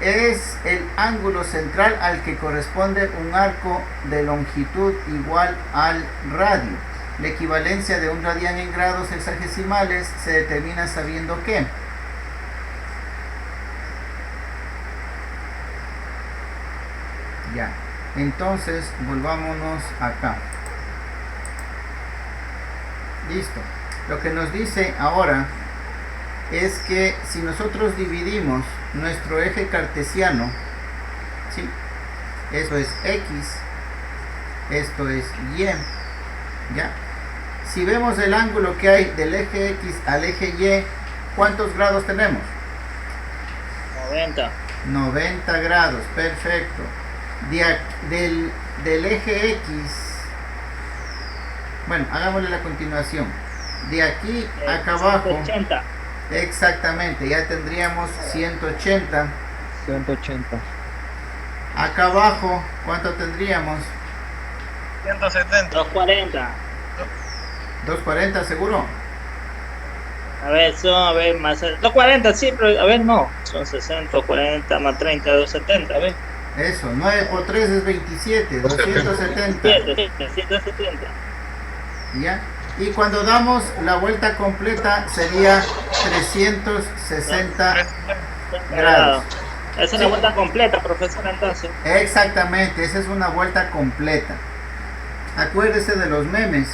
es el ángulo central al que corresponde un arco de longitud igual al radio. La equivalencia de un radián en grados hexagesimales se determina sabiendo que ya, entonces volvámonos acá. Listo. Lo que nos dice ahora es que si nosotros dividimos nuestro eje cartesiano, ¿sí? Esto es X, esto es Y, ¿ya? Si vemos el ángulo que hay del eje X al eje Y, ¿cuántos grados tenemos? 90. 90 grados, perfecto. Del eje X, bueno, hagámosle la continuación. De aquí acá abajo, 180. exactamente, ya tendríamos 180. 180. Acá abajo, ¿cuánto tendríamos? 170. 240. 240, seguro. A ver, más 240, sí, pero a ver, no. Son 60, 40 más 30, 270, a ver. Eso, 9 por 3 es 27, 270. 170. ¿Ya? Y cuando damos la vuelta completa sería 360 grados. Esa es la vuelta completa, profesor, entonces. Exactamente, esa es una vuelta completa. Acuérdese de los memes.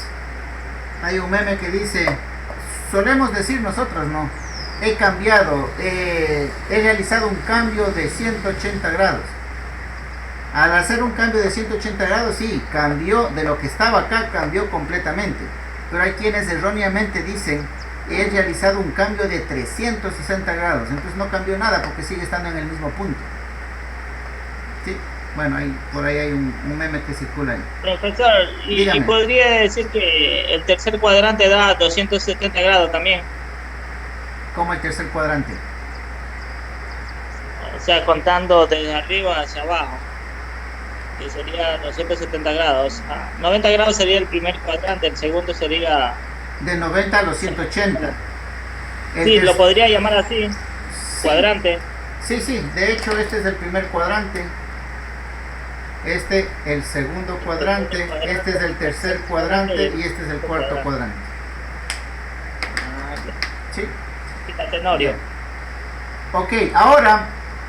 Hay un meme que dice, solemos decir nosotros, no, he realizado un cambio de 180 grados. Al hacer un cambio de 180 grados, sí, cambió de lo que estaba acá, cambió completamente. Pero hay quienes erróneamente dicen, he realizado un cambio de 360 grados. Entonces no cambió nada porque sigue estando en el mismo punto. ¿Sí? Bueno, por ahí hay un meme que circula ahí. Profesor, y podría decir que el tercer cuadrante da 270 grados también. ¿Cómo el tercer cuadrante? O sea, contando desde arriba hacia abajo, que sería 270 grados. 90 grados sería el primer cuadrante, el segundo sería... De 90 a los 180. Sí, lo podría llamar así, sí. Cuadrante. Sí, de hecho este es el primer cuadrante. Este el segundo cuadrante, este es el tercer cuadrante y este es el cuarto cuadrante. ¿Sí? Tenorio. Ok, ahora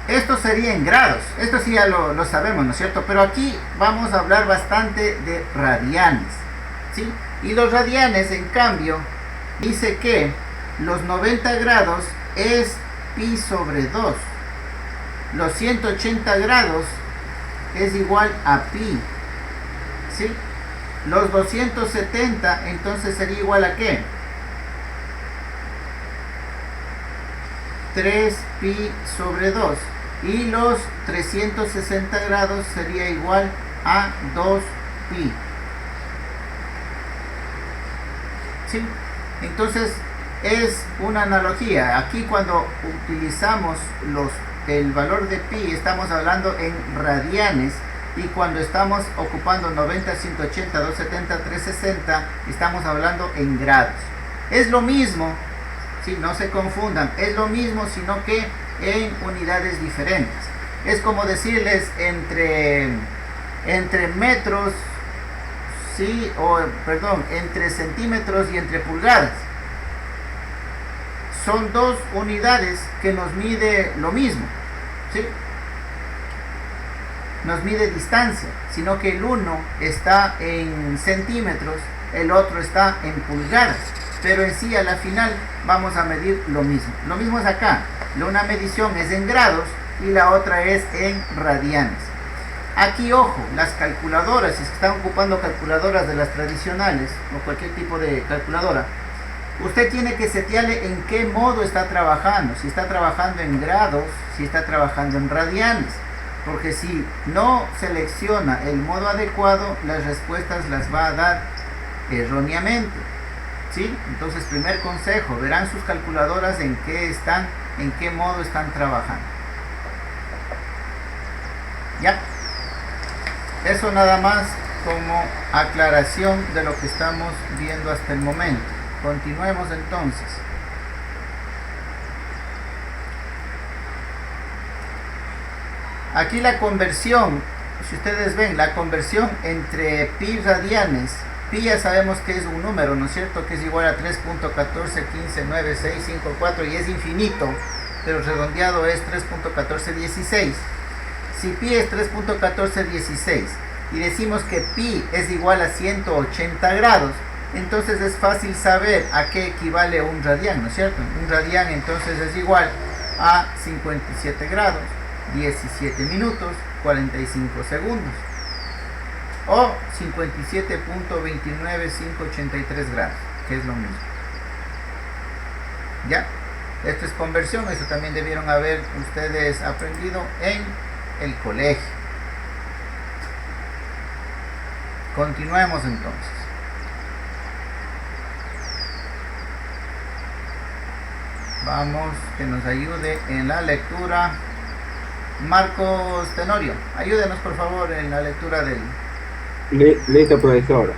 esto sería en grados, esto sí ya lo sabemos, ¿no es cierto? Pero aquí vamos a hablar bastante de radianes, ¿sí? Y los radianes, en cambio, dice que los 90 grados es pi sobre 2, los 180 grados es igual a pi, ¿sí? Los 270 entonces sería igual a ¿qué? 3 pi sobre 2, y los 360 grados sería igual a 2 pi. ¿Sí? Entonces es una analogía. Aquí cuando utilizamos el valor de pi estamos hablando en radianes, y cuando estamos ocupando 90, 180, 270, 360 estamos hablando en grados. Es lo mismo, sí, no se confundan, es lo mismo, sino que en unidades diferentes. Es como decirles entre entre metros, sí, o perdón, entre centímetros y entre pulgadas. Son dos unidades que nos mide lo mismo, ¿sí? Nos mide distancia, sino que el uno está en centímetros, el otro está en pulgadas, pero en sí a la final vamos a medir lo mismo. Lo mismo es acá, una medición es en grados y la otra es en radianes. Aquí, ojo, las calculadoras, si están ocupando calculadoras de las tradicionales o cualquier tipo de calculadora, usted tiene que setearle en qué modo está trabajando, si está trabajando en grados, si está trabajando en radianes, porque si no selecciona el modo adecuado, las respuestas las va a dar erróneamente, ¿sí? Entonces, primer consejo, verán sus calculadoras en qué modo están trabajando. ¿Ya? Eso nada más como aclaración de lo que estamos viendo hasta el momento. Continuemos entonces. Aquí la conversión, si ustedes ven, la conversión entre pi radianes, pi ya sabemos que es un número, ¿no es cierto? Que es igual a 3.14159654 y es infinito, pero redondeado es 3.1416. Si pi es 3.1416 y decimos que pi es igual a 180 grados, entonces es fácil saber a qué equivale un radián, ¿no es cierto? Un radián entonces es igual a 57 grados, 17 minutos, 45 segundos. O 57.29583 grados, que es lo mismo. ¿Ya? Esto es conversión, eso también debieron haber ustedes aprendido en el colegio. Continuemos entonces. Vamos, que nos ayude en la lectura Marcos Tenorio. Ayúdenos por favor en la lectura del... Listo, profesor.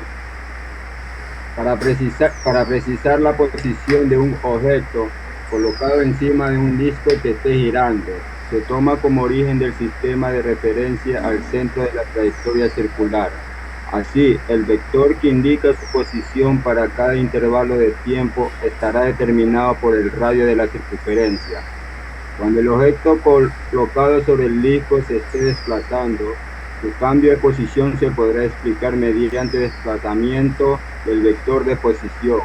Para precisar la posición de un objeto colocado encima de un disco que esté girando, se toma como origen del sistema de referencia al centro de la trayectoria circular. Así, el vector que indica su posición para cada intervalo de tiempo estará determinado por el radio de la circunferencia. Cuando el objeto colocado sobre el disco se esté desplazando, su cambio de posición se podrá explicar mediante desplazamiento del vector de posición,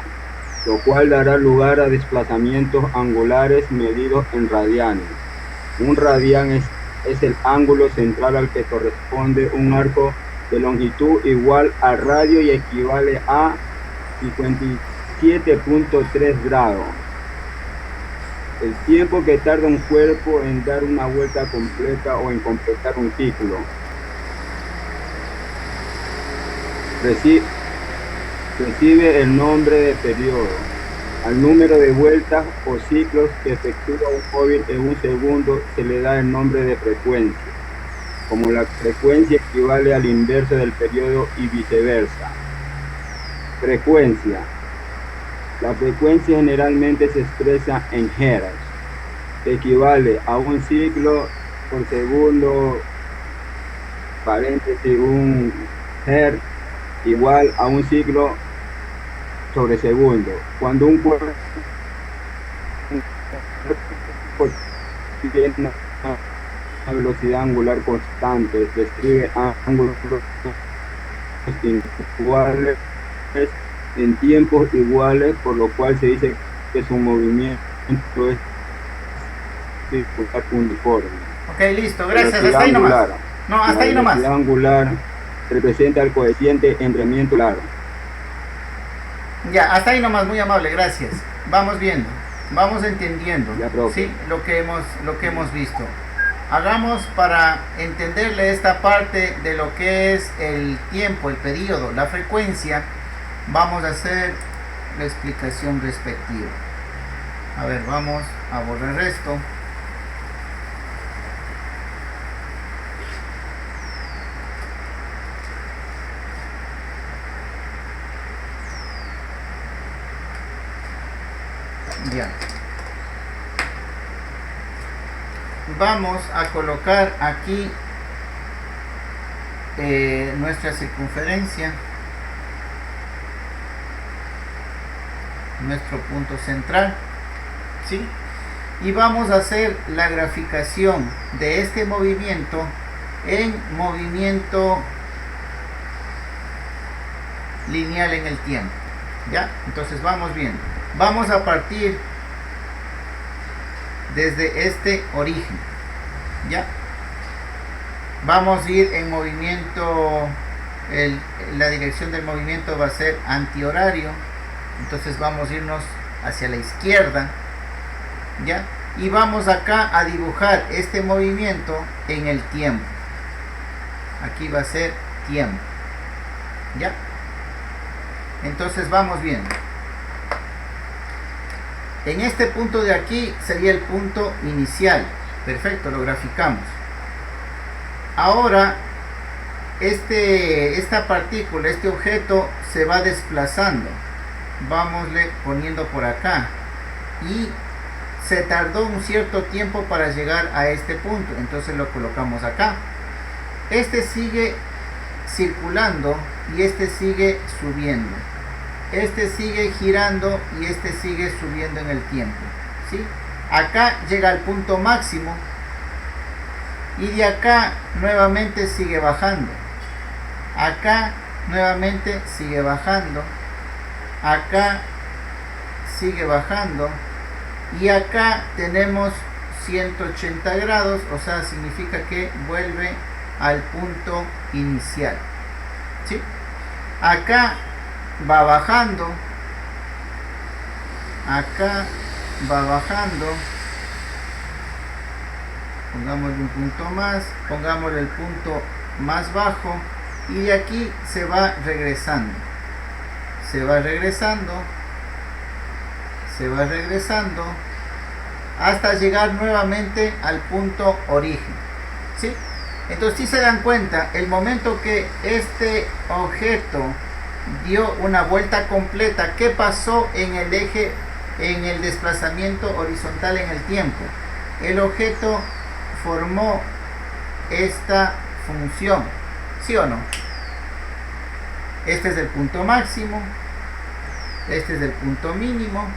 lo cual dará lugar a desplazamientos angulares medidos en radianes. Un radián es el ángulo central al que corresponde un arco de longitud igual al radio y equivale a 57.3 grados. El tiempo que tarda un cuerpo en dar una vuelta completa o en completar un ciclo. Recibe el nombre de periodo al número de vueltas o ciclos que efectúa un móvil en un segundo. Se le da el nombre de frecuencia, como la frecuencia equivale al inverso del periodo y viceversa. Frecuencia. La frecuencia generalmente se expresa en hertz, que equivale a un ciclo por segundo, paréntesis, un hertz igual a un ciclo sobre segundo. Cuando un cuerpo tiene una velocidad angular constante, describe ángulos iguales en tiempos iguales, por lo cual se dice que su movimiento es circular uniforme. Ok, listo, gracias. Hasta ahí nomás. No, hasta ahí nomás. La velocidad angular representa el coeficiente entre movimiento largo. Ya, hasta ahí nomás, muy amable, gracias. Vamos viendo, vamos entendiendo, ya, ¿sí? Lo que hemos visto. Hagamos para entenderle esta parte de lo que es el tiempo, el periodo, la frecuencia. Vamos a hacer la explicación respectiva. A ver, vamos a borrar esto. Ya. Vamos a colocar aquí nuestra circunferencia, nuestro punto central, ¿sí? Y vamos a hacer la graficación de este movimiento en movimiento lineal en el tiempo, ¿ya? Entonces vamos viendo. Vamos a partir desde este origen, ¿ya? Vamos a ir en movimiento, la dirección del movimiento va a ser antihorario, entonces vamos a irnos hacia la izquierda, ¿ya? Y vamos acá a dibujar este movimiento en el tiempo. Aquí va a ser tiempo, ¿ya? Entonces vamos viendo. En este punto de aquí sería el punto inicial. Perfecto, lo graficamos. Ahora esta partícula, este objeto se va desplazando. Vámosle poniendo por acá. Y se tardó un cierto tiempo para llegar a este punto. Entonces lo colocamos acá. Este sigue circulando y este sigue subiendo. Este sigue girando y este sigue subiendo en el tiempo, ¿sí? Acá llega al punto máximo y de acá nuevamente sigue bajando. Acá nuevamente sigue bajando. Acá sigue bajando. Y acá tenemos 180 grados, o sea, significa que vuelve al punto inicial, ¿sí? Acá va bajando, acá va bajando, pongámosle un punto más, pongámosle el punto más bajo y de aquí se va regresando, se va regresando, se va regresando hasta llegar nuevamente al punto origen, ¿sí? Entonces, si se dan cuenta, el momento que este objeto dio una vuelta completa, ¿qué pasó en el eje, en el desplazamiento horizontal en el tiempo? El objeto formó esta función, ¿sí o no? Este es el punto máximo, este es el punto mínimo,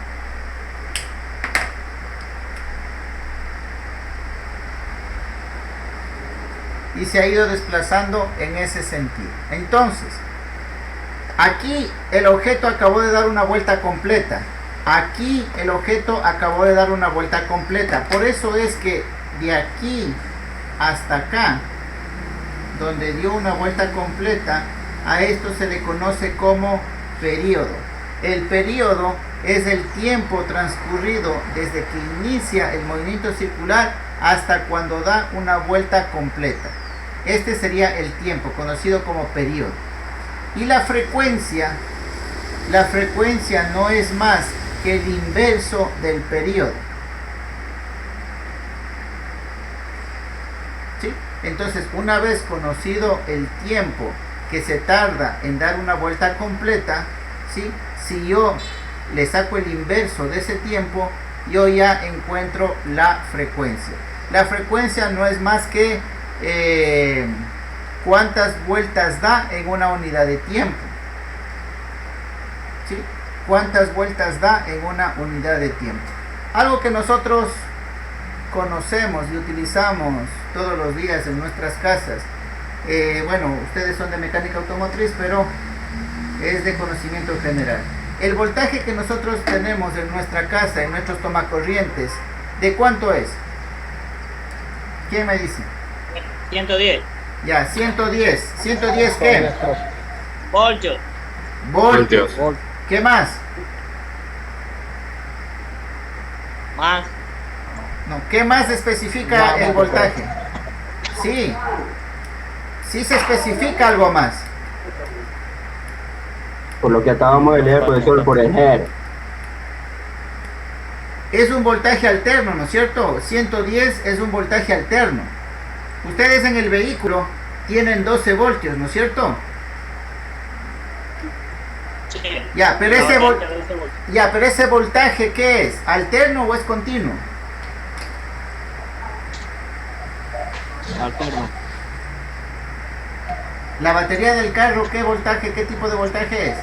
y se ha ido desplazando en ese sentido. Entonces, aquí el objeto acabó de dar una vuelta completa. Aquí el objeto acabó de dar una vuelta completa. Por eso es que de aquí hasta acá, donde dio una vuelta completa, a esto se le conoce como período. El período es el tiempo transcurrido desde que inicia el movimiento circular hasta cuando da una vuelta completa. Este sería el tiempo, conocido como período. Y la frecuencia no es más que el inverso del período, ¿sí? Entonces, una vez conocido el tiempo que se tarda en dar una vuelta completa, ¿sí? Si yo le saco el inverso de ese tiempo, yo ya encuentro la frecuencia. La frecuencia no es más que cuántas vueltas da en una unidad de tiempo, ¿sí? Cuántas vueltas da en una unidad de tiempo. Algo que nosotros conocemos y utilizamos todos los días en nuestras casas. Bueno, ustedes son de mecánica automotriz, pero es de conocimiento general. El voltaje que nosotros tenemos en nuestra casa, en nuestros tomacorrientes, ¿de cuánto es? ¿Quién me dice? 110. Ya, 110. ¿110 qué? Voltios. Voltios. ¿Qué más? Más. No, ¿qué más especifica el voltaje? Sí. Sí se especifica algo más. Por lo que acabamos de leer, profesor, por el Hertz. Es un voltaje alterno, ¿no es cierto? 110 es un voltaje alterno. Ustedes en el vehículo tienen 12 voltios, ¿no es cierto? Sí. Ya, pero ese voltaje, ¿qué es? ¿Alterno o es continuo? Alterno. La batería del carro, ¿qué voltaje, qué tipo de voltaje es?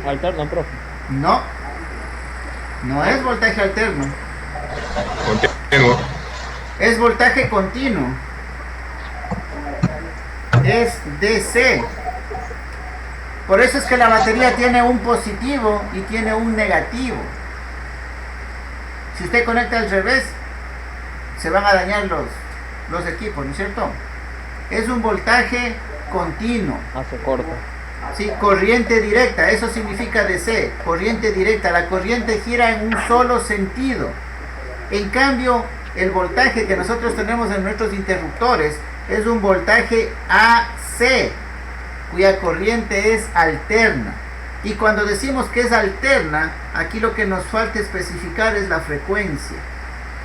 Alterno, profe. No, no es voltaje alterno, Continuo. es voltaje continuo. Es DC. Por eso es que la batería tiene un positivo y tiene un negativo. Si usted conecta al revés, se van a dañar los equipos, ¿no es cierto? Es un voltaje continuo. Hace corto. Sí, corriente directa, eso significa DC, corriente directa. La corriente gira en un solo sentido. En cambio, el voltaje que nosotros tenemos en nuestros interruptores es un voltaje AC, cuya corriente es alterna. Y cuando decimos que es alterna, aquí lo que nos falta especificar es la frecuencia.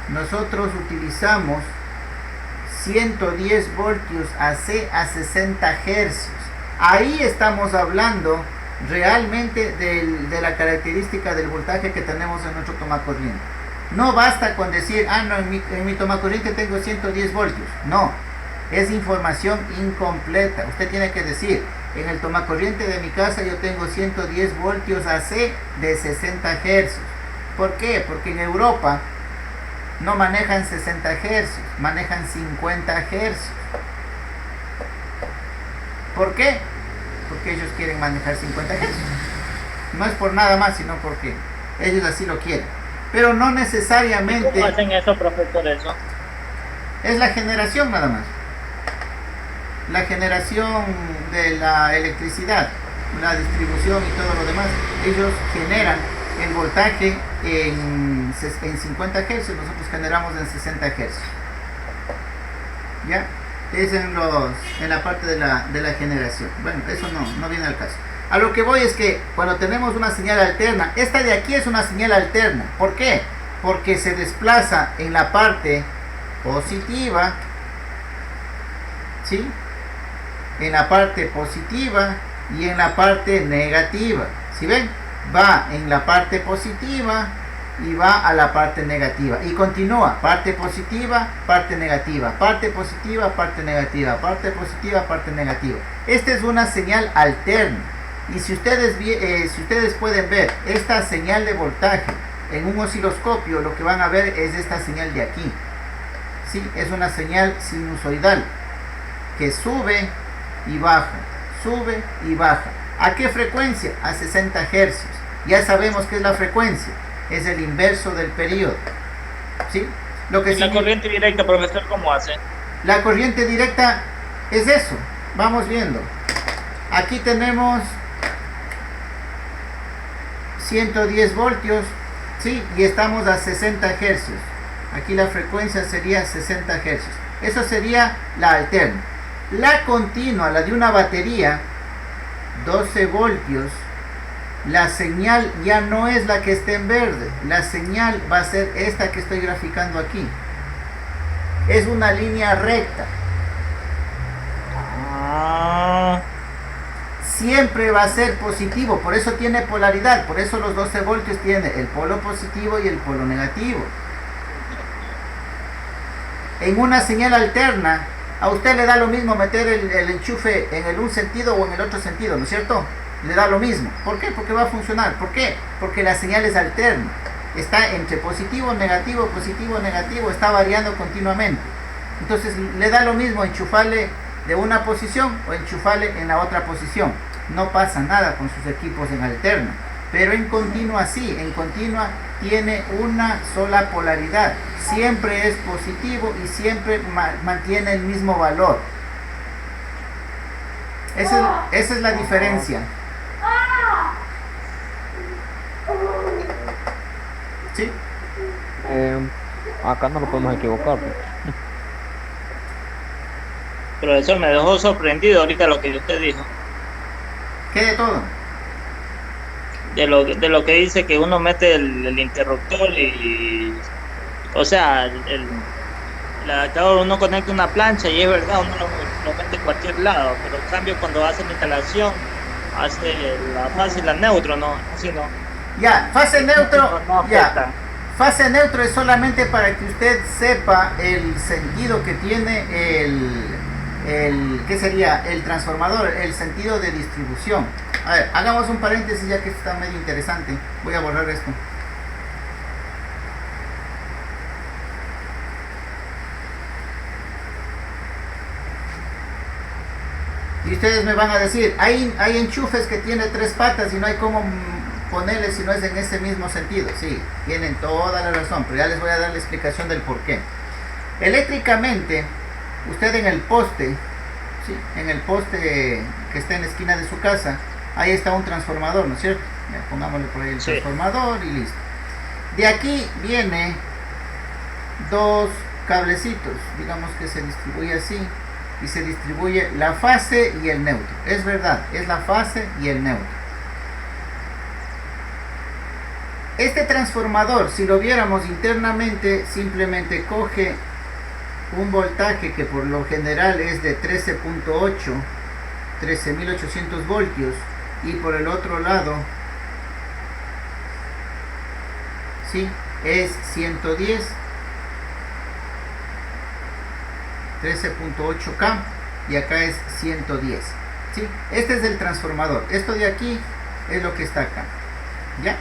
Nosotros utilizamos 110 voltios AC a 60 hercios. Ahí estamos hablando realmente de la característica del voltaje que tenemos en nuestro tomacorriente. No basta con decir, no, en mi tomacorriente tengo 110 voltios. No, es información incompleta. Usted tiene que decir, en el tomacorriente de mi casa yo tengo 110 voltios AC de 60 hercios. ¿Por qué? Porque en Europa no manejan 60 hercios, manejan 50 hercios. ¿Por qué? Porque ellos quieren manejar 50 hercios. No es por nada más, sino porque ellos así lo quieren. Pero no necesariamente... ¿Cómo hacen eso, profesor, eso? Es la generación nada más. La generación de la electricidad, la distribución y todo lo demás. Ellos generan el voltaje en 50 hercios, nosotros generamos en 60 hercios. ¿Ya? Es en la parte de la generación. Bueno, eso no viene al caso. A lo que voy es que cuando tenemos una señal alterna, esta de aquí es una señal alterna. ¿Por qué? Porque se desplaza en la parte positiva, ¿sí? En la parte positiva y en la parte negativa. ¿Sí ven? Va en la parte positiva y va a la parte negativa y continúa, parte positiva, parte negativa, parte positiva, parte negativa, parte positiva, parte negativa. Esta es una señal alterna. Y si ustedes pueden ver esta señal de voltaje en un osciloscopio, lo que van a ver es esta señal de aquí. ¿Sí? Es una señal sinusoidal que sube y baja, sube y baja. ¿A qué frecuencia? A 60 hercios. Ya sabemos qué es la frecuencia. Es el inverso del periodo. ¿Sí? Lo que ¿Y la corriente directa, profesor, cómo hace? La corriente directa es eso. Vamos viendo. Aquí tenemos 110 voltios, ¿sí? Y estamos a 60 hercios. Aquí la frecuencia sería 60 hercios. Eso sería la alterna. La continua, la de una batería, 12 voltios, la señal ya no es la que está en verde. La señal va a ser esta que estoy graficando aquí. Es una línea recta. Siempre va a ser positivo, por eso tiene polaridad, por eso los 12 voltios tiene el polo positivo y el polo negativo. En una señal alterna, a usted le da lo mismo meter el enchufe en el un sentido o en el otro sentido, ¿no es cierto? Le da lo mismo. ¿Por qué? Porque va a funcionar. ¿Por qué? Porque la señal es alterna. Está entre positivo, negativo, está variando continuamente. Entonces le da lo mismo enchufarle de una posición o enchufarle en la otra posición. No pasa nada con sus equipos en alterna. Pero en continua sí, en continua tiene una sola polaridad. Siempre es positivo y siempre mantiene el mismo valor. Esa es la diferencia. ¿Sí? Acá no lo podemos equivocar. Profesor, me dejó sorprendido ahorita lo que usted dijo. ¿Qué de todo? De lo que dice que uno mete el interruptor y... O sea, uno conecta una plancha y es verdad, uno lo mete en cualquier lado, pero en cambio cuando hace la instalación, hace la fase y la neutro, ¿no? Así no. Ya, fase neutro, no ya. afecta. Fase neutro es solamente para que usted sepa el sentido que tiene ¿qué sería? El transformador, el sentido de distribución. A ver, hagamos un paréntesis ya que esto está medio interesante. Voy a borrar esto. Y ustedes me van a decir, hay enchufes que tiene 3 patas y no hay cómo ponerle si no es en ese mismo sentido. Sí, tienen toda la razón, pero ya les voy a dar la explicación del por qué. Eléctricamente, usted en el poste, ¿sí? En el poste que está en la esquina de su casa, ahí está un transformador, ¿no es cierto? Ya, pongámosle por ahí el transformador y listo. De aquí viene 2 cablecitos, digamos que se distribuye así, y se distribuye la fase y el neutro. Es verdad, es la fase y el neutro. Este transformador, si lo viéramos internamente, simplemente coge un voltaje que por lo general es de 13.8, 13.800 voltios, y por el otro lado, ¿sí? Es 110, 13.8K, y acá es 110, ¿sí? Este es el transformador. Esto de aquí es lo que está acá, ¿ya?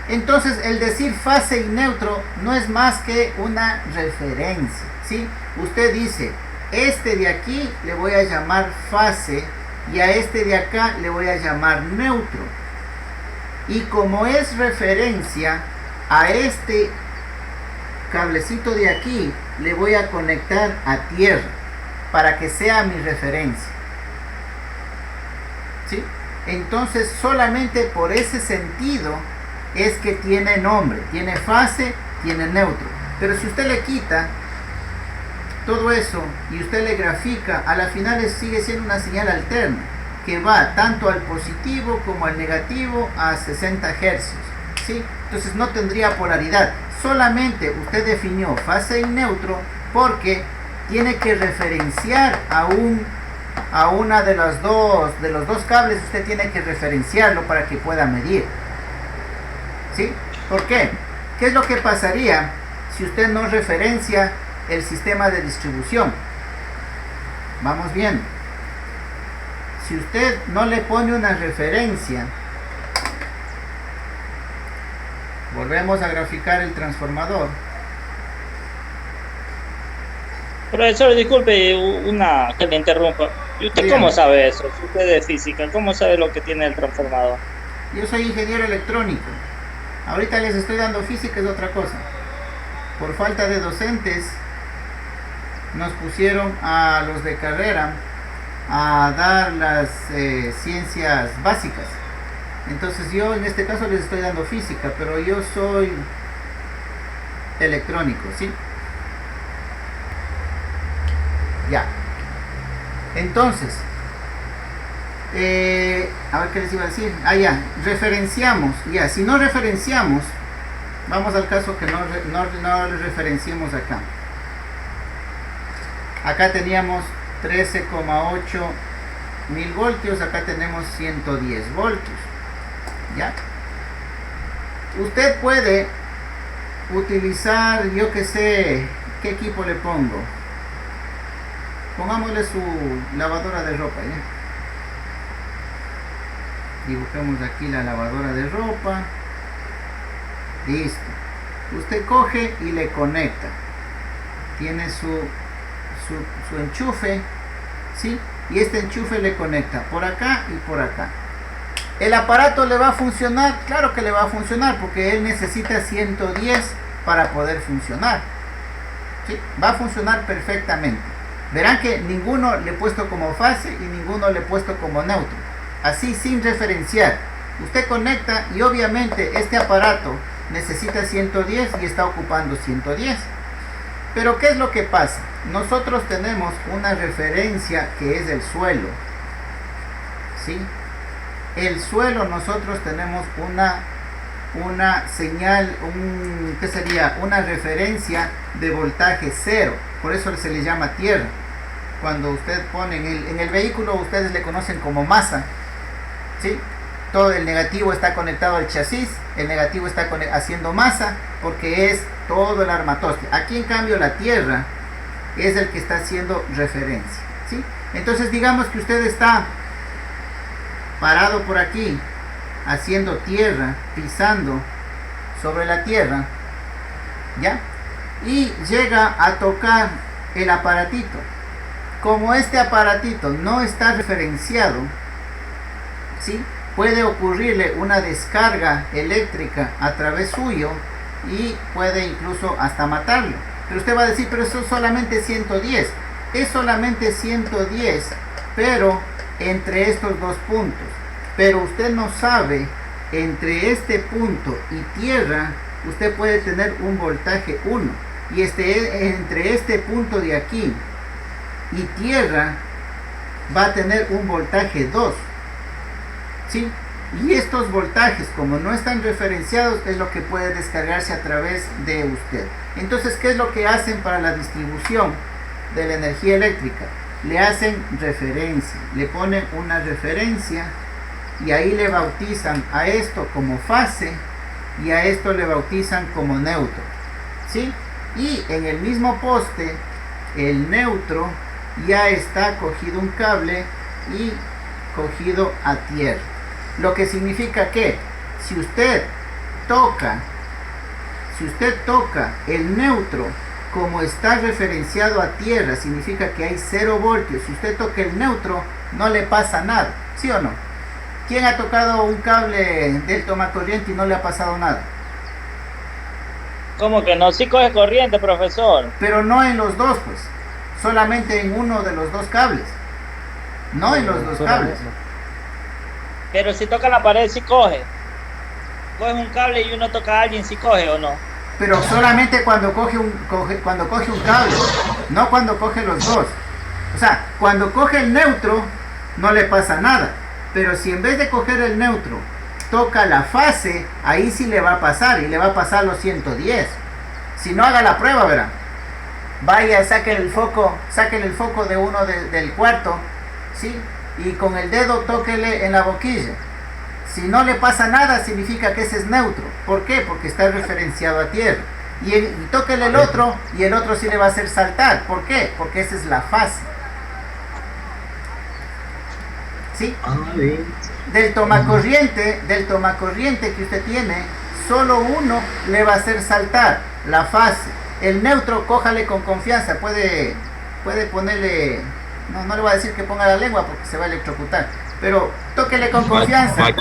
Entonces, el decir fase y neutro no es más que una referencia, ¿sí? Usted dice, este de aquí le voy a llamar fase y a este de acá le voy a llamar neutro. Y como es referencia, a este cablecito de aquí le voy a conectar a tierra para que sea mi referencia, ¿sí? Entonces, solamente por ese sentido es que tiene nombre, tiene fase, tiene neutro. Pero si usted le quita todo eso y usted le grafica, a la final sigue siendo una señal alterna que va tanto al positivo como al negativo a 60 Hz, ¿sí? Entonces no tendría polaridad. Solamente usted definió fase y neutro porque tiene que referenciar a una de los dos cables. Usted tiene que referenciarlo para que pueda medir, ¿sí? ¿Por qué? ¿Qué es lo que pasaría si usted no referencia el sistema de distribución? Vamos bien. Si usted no le pone una referencia, volvemos a graficar el transformador. Profesor, disculpe que le interrumpa. ¿Y usted Dígame. cómo sabe eso? Si usted es de física, ¿cómo sabe lo que tiene el transformador? Yo soy ingeniero electrónico. Ahorita les estoy dando física, es otra cosa. Por falta de docentes, nos pusieron a los de carrera a dar las ciencias básicas. Entonces yo en este caso les estoy dando física, pero yo soy electrónico, ¿sí? Ya. Entonces, a ver qué les iba a decir. Ya, referenciamos. Ya, si no referenciamos, vamos al caso que no referenciemos acá. Acá teníamos 13,8 mil voltios, acá tenemos 110 voltios. ¿Ya? Usted puede utilizar, yo que sé, ¿qué equipo le pongo? Pongámosle su lavadora de ropa, ¿ya? Dibujemos aquí la lavadora de ropa. Listo. Usted coge y le conecta. Tiene su enchufe, ¿sí? Y este enchufe le conecta por acá y por acá. ¿El aparato le va a funcionar? Claro que le va a funcionar, porque él necesita 110 para poder funcionar, ¿sí? Va a funcionar perfectamente. Verán que ninguno le he puesto como fase y ninguno le he puesto como neutro. Así, sin referenciar. Usted conecta y obviamente este aparato necesita 110 y está ocupando 110. Pero ¿qué es lo que pasa? Nosotros tenemos una referencia que es el suelo, ¿sí? El suelo, nosotros tenemos una señal, ¿qué sería? Una referencia de voltaje cero. Por eso se le llama tierra. Cuando usted pone en el vehículo, ustedes le conocen como masa, ¿sí? Todo el negativo está conectado al chasis, el negativo está haciendo masa porque es todo el armatoste. Aquí en cambio la Tierra es el que está haciendo referencia, ¿sí? Entonces digamos que usted está parado por aquí, haciendo tierra, pisando sobre la tierra, ¿ya? Y llega a tocar el aparatito. Como este aparatito no está referenciado, ¿sí?, puede ocurrirle una descarga eléctrica a través suyo y puede incluso hasta matarlo. Pero usted va a decir, pero eso es solamente 110. Es solamente 110, pero entre estos dos puntos. Pero usted no sabe, entre este punto y tierra, usted puede tener un voltaje 1. Y entre este punto de aquí y tierra va a tener un voltaje 2. ¿Sí? Y estos voltajes, como no están referenciados, es lo que puede descargarse a través de usted. Entonces, ¿qué es lo que hacen para la distribución de la energía eléctrica? Le hacen referencia, le ponen una referencia y ahí le bautizan a esto como fase y a esto le bautizan como neutro, ¿sí? Y en el mismo poste, el neutro ya está cogido un cable y cogido a tierra. Lo que significa que si usted toca el neutro como está referenciado a tierra, significa que hay 0 voltios. Si usted toca el neutro, no le pasa nada, ¿sí o no? ¿Quién ha tocado un cable del tomacorriente y no le ha pasado nada? ¿Cómo que no? Sí coge corriente, profesor. Pero no en los dos, pues. Solamente en uno de los dos cables. No en los dos cables. Pero si toca la pared, sí coge. Coge un cable y uno toca a alguien, sí coge o no. Pero solamente cuando coge un cable, no cuando coge los dos. O sea, cuando coge el neutro, no le pasa nada. Pero si en vez de coger el neutro, toca la fase, ahí sí le va a pasar, y le va a pasar los 110. Si no, haga la prueba, verá. Vaya, saquen el foco de uno del cuarto, ¿sí? Y con el dedo tóquele en la boquilla. Si no le pasa nada, significa que ese es neutro. ¿Por qué? Porque está referenciado a tierra. Y tóquele el otro, y el otro sí le va a hacer saltar. ¿Por qué? Porque esa es la fase. ¿Sí? Del tomacorriente que usted tiene, solo uno le va a hacer saltar, la fase. El neutro, cójale con confianza, puede ponerle, no le voy a decir que ponga la lengua porque se va a electrocutar, pero tóquele con confianza. Yo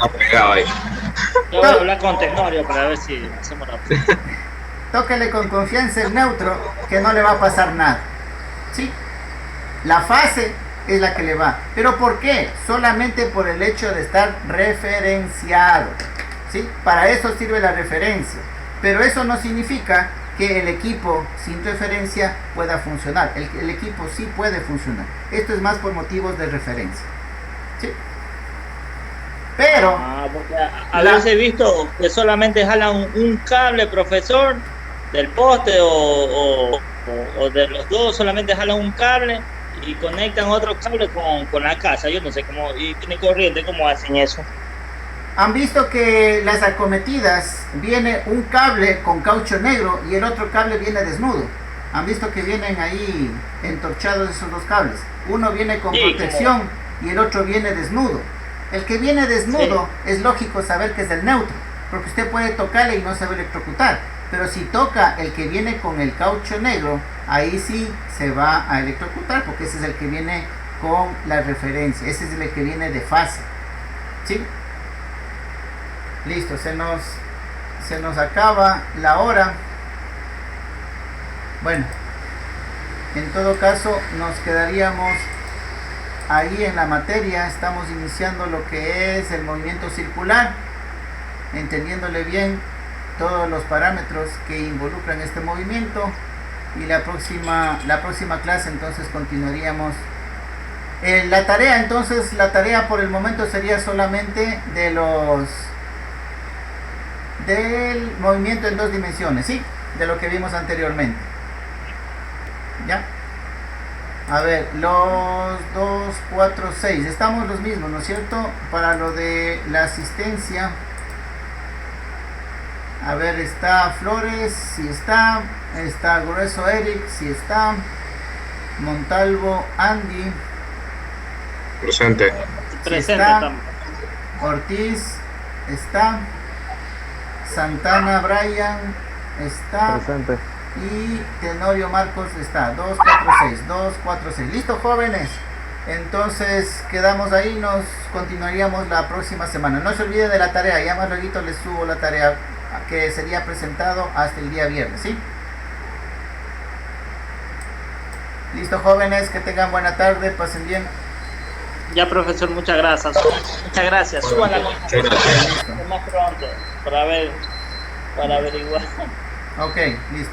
voy a hablar con Tenorio para ver si hacemos la prueba. Tóquele con confianza el neutro, que no le va a pasar nada, ¿sí? La fase es la que le va. ¿Pero por qué? Solamente por el hecho de estar referenciado, ¿sí? Para eso sirve la referencia. Pero eso no significa que el equipo sin referencia pueda funcionar. El equipo sí puede funcionar. Esto es más por motivos de referencia, ¿sí? Pero a veces he visto que solamente jalan un cable, profesor, del poste o de los dos, solamente jalan un cable y conectan otro cable con la casa. Yo no sé cómo, y tiene corriente, ¿cómo hacen eso? Han visto que las acometidas viene un cable con caucho negro y el otro cable viene desnudo. Han visto que vienen ahí entorchados esos dos cables. Uno viene con protección y el otro viene desnudo. El que viene desnudo es lógico saber que es del neutro, porque usted puede tocarle y no se va a electrocutar. Pero si toca el que viene con el caucho negro, ahí sí se va a electrocutar, porque ese es el que viene con la referencia, ese es el que viene de fase, ¿sí? Listo, se nos acaba la hora. Bueno, en todo caso nos quedaríamos ahí en la materia. Estamos iniciando lo que es el movimiento circular, entendiéndole bien todos los parámetros que involucran este movimiento, y la próxima clase entonces continuaríamos la tarea. Entonces la tarea por el momento sería solamente del movimiento en dos dimensiones, ¿sí? De lo que vimos anteriormente. ¿Ya? A ver, los 2, 4, 6, estamos los mismos, ¿no es cierto? Para lo de la asistencia, A ver, está Flores, sí está. Está Grueso Eric, sí está. Montalvo Andy, Presente. sí Presente está. también. Ortiz, está. Santana Brian, está. Presente. Y Tenorio Marcos está. 246, 246. ¿Listo, jóvenes? Entonces quedamos ahí, nos continuaríamos la próxima semana. No se olvide de la tarea, ya más luego les subo la tarea que sería presentado hasta el día viernes, ¿sí? Listo, jóvenes, que tengan buena tarde, pasen bien. Ya, profesor, muchas gracias. Muchas gracias. Suban la nota Muchas gracias. más pronto para ver, para averiguar. Ok, listo.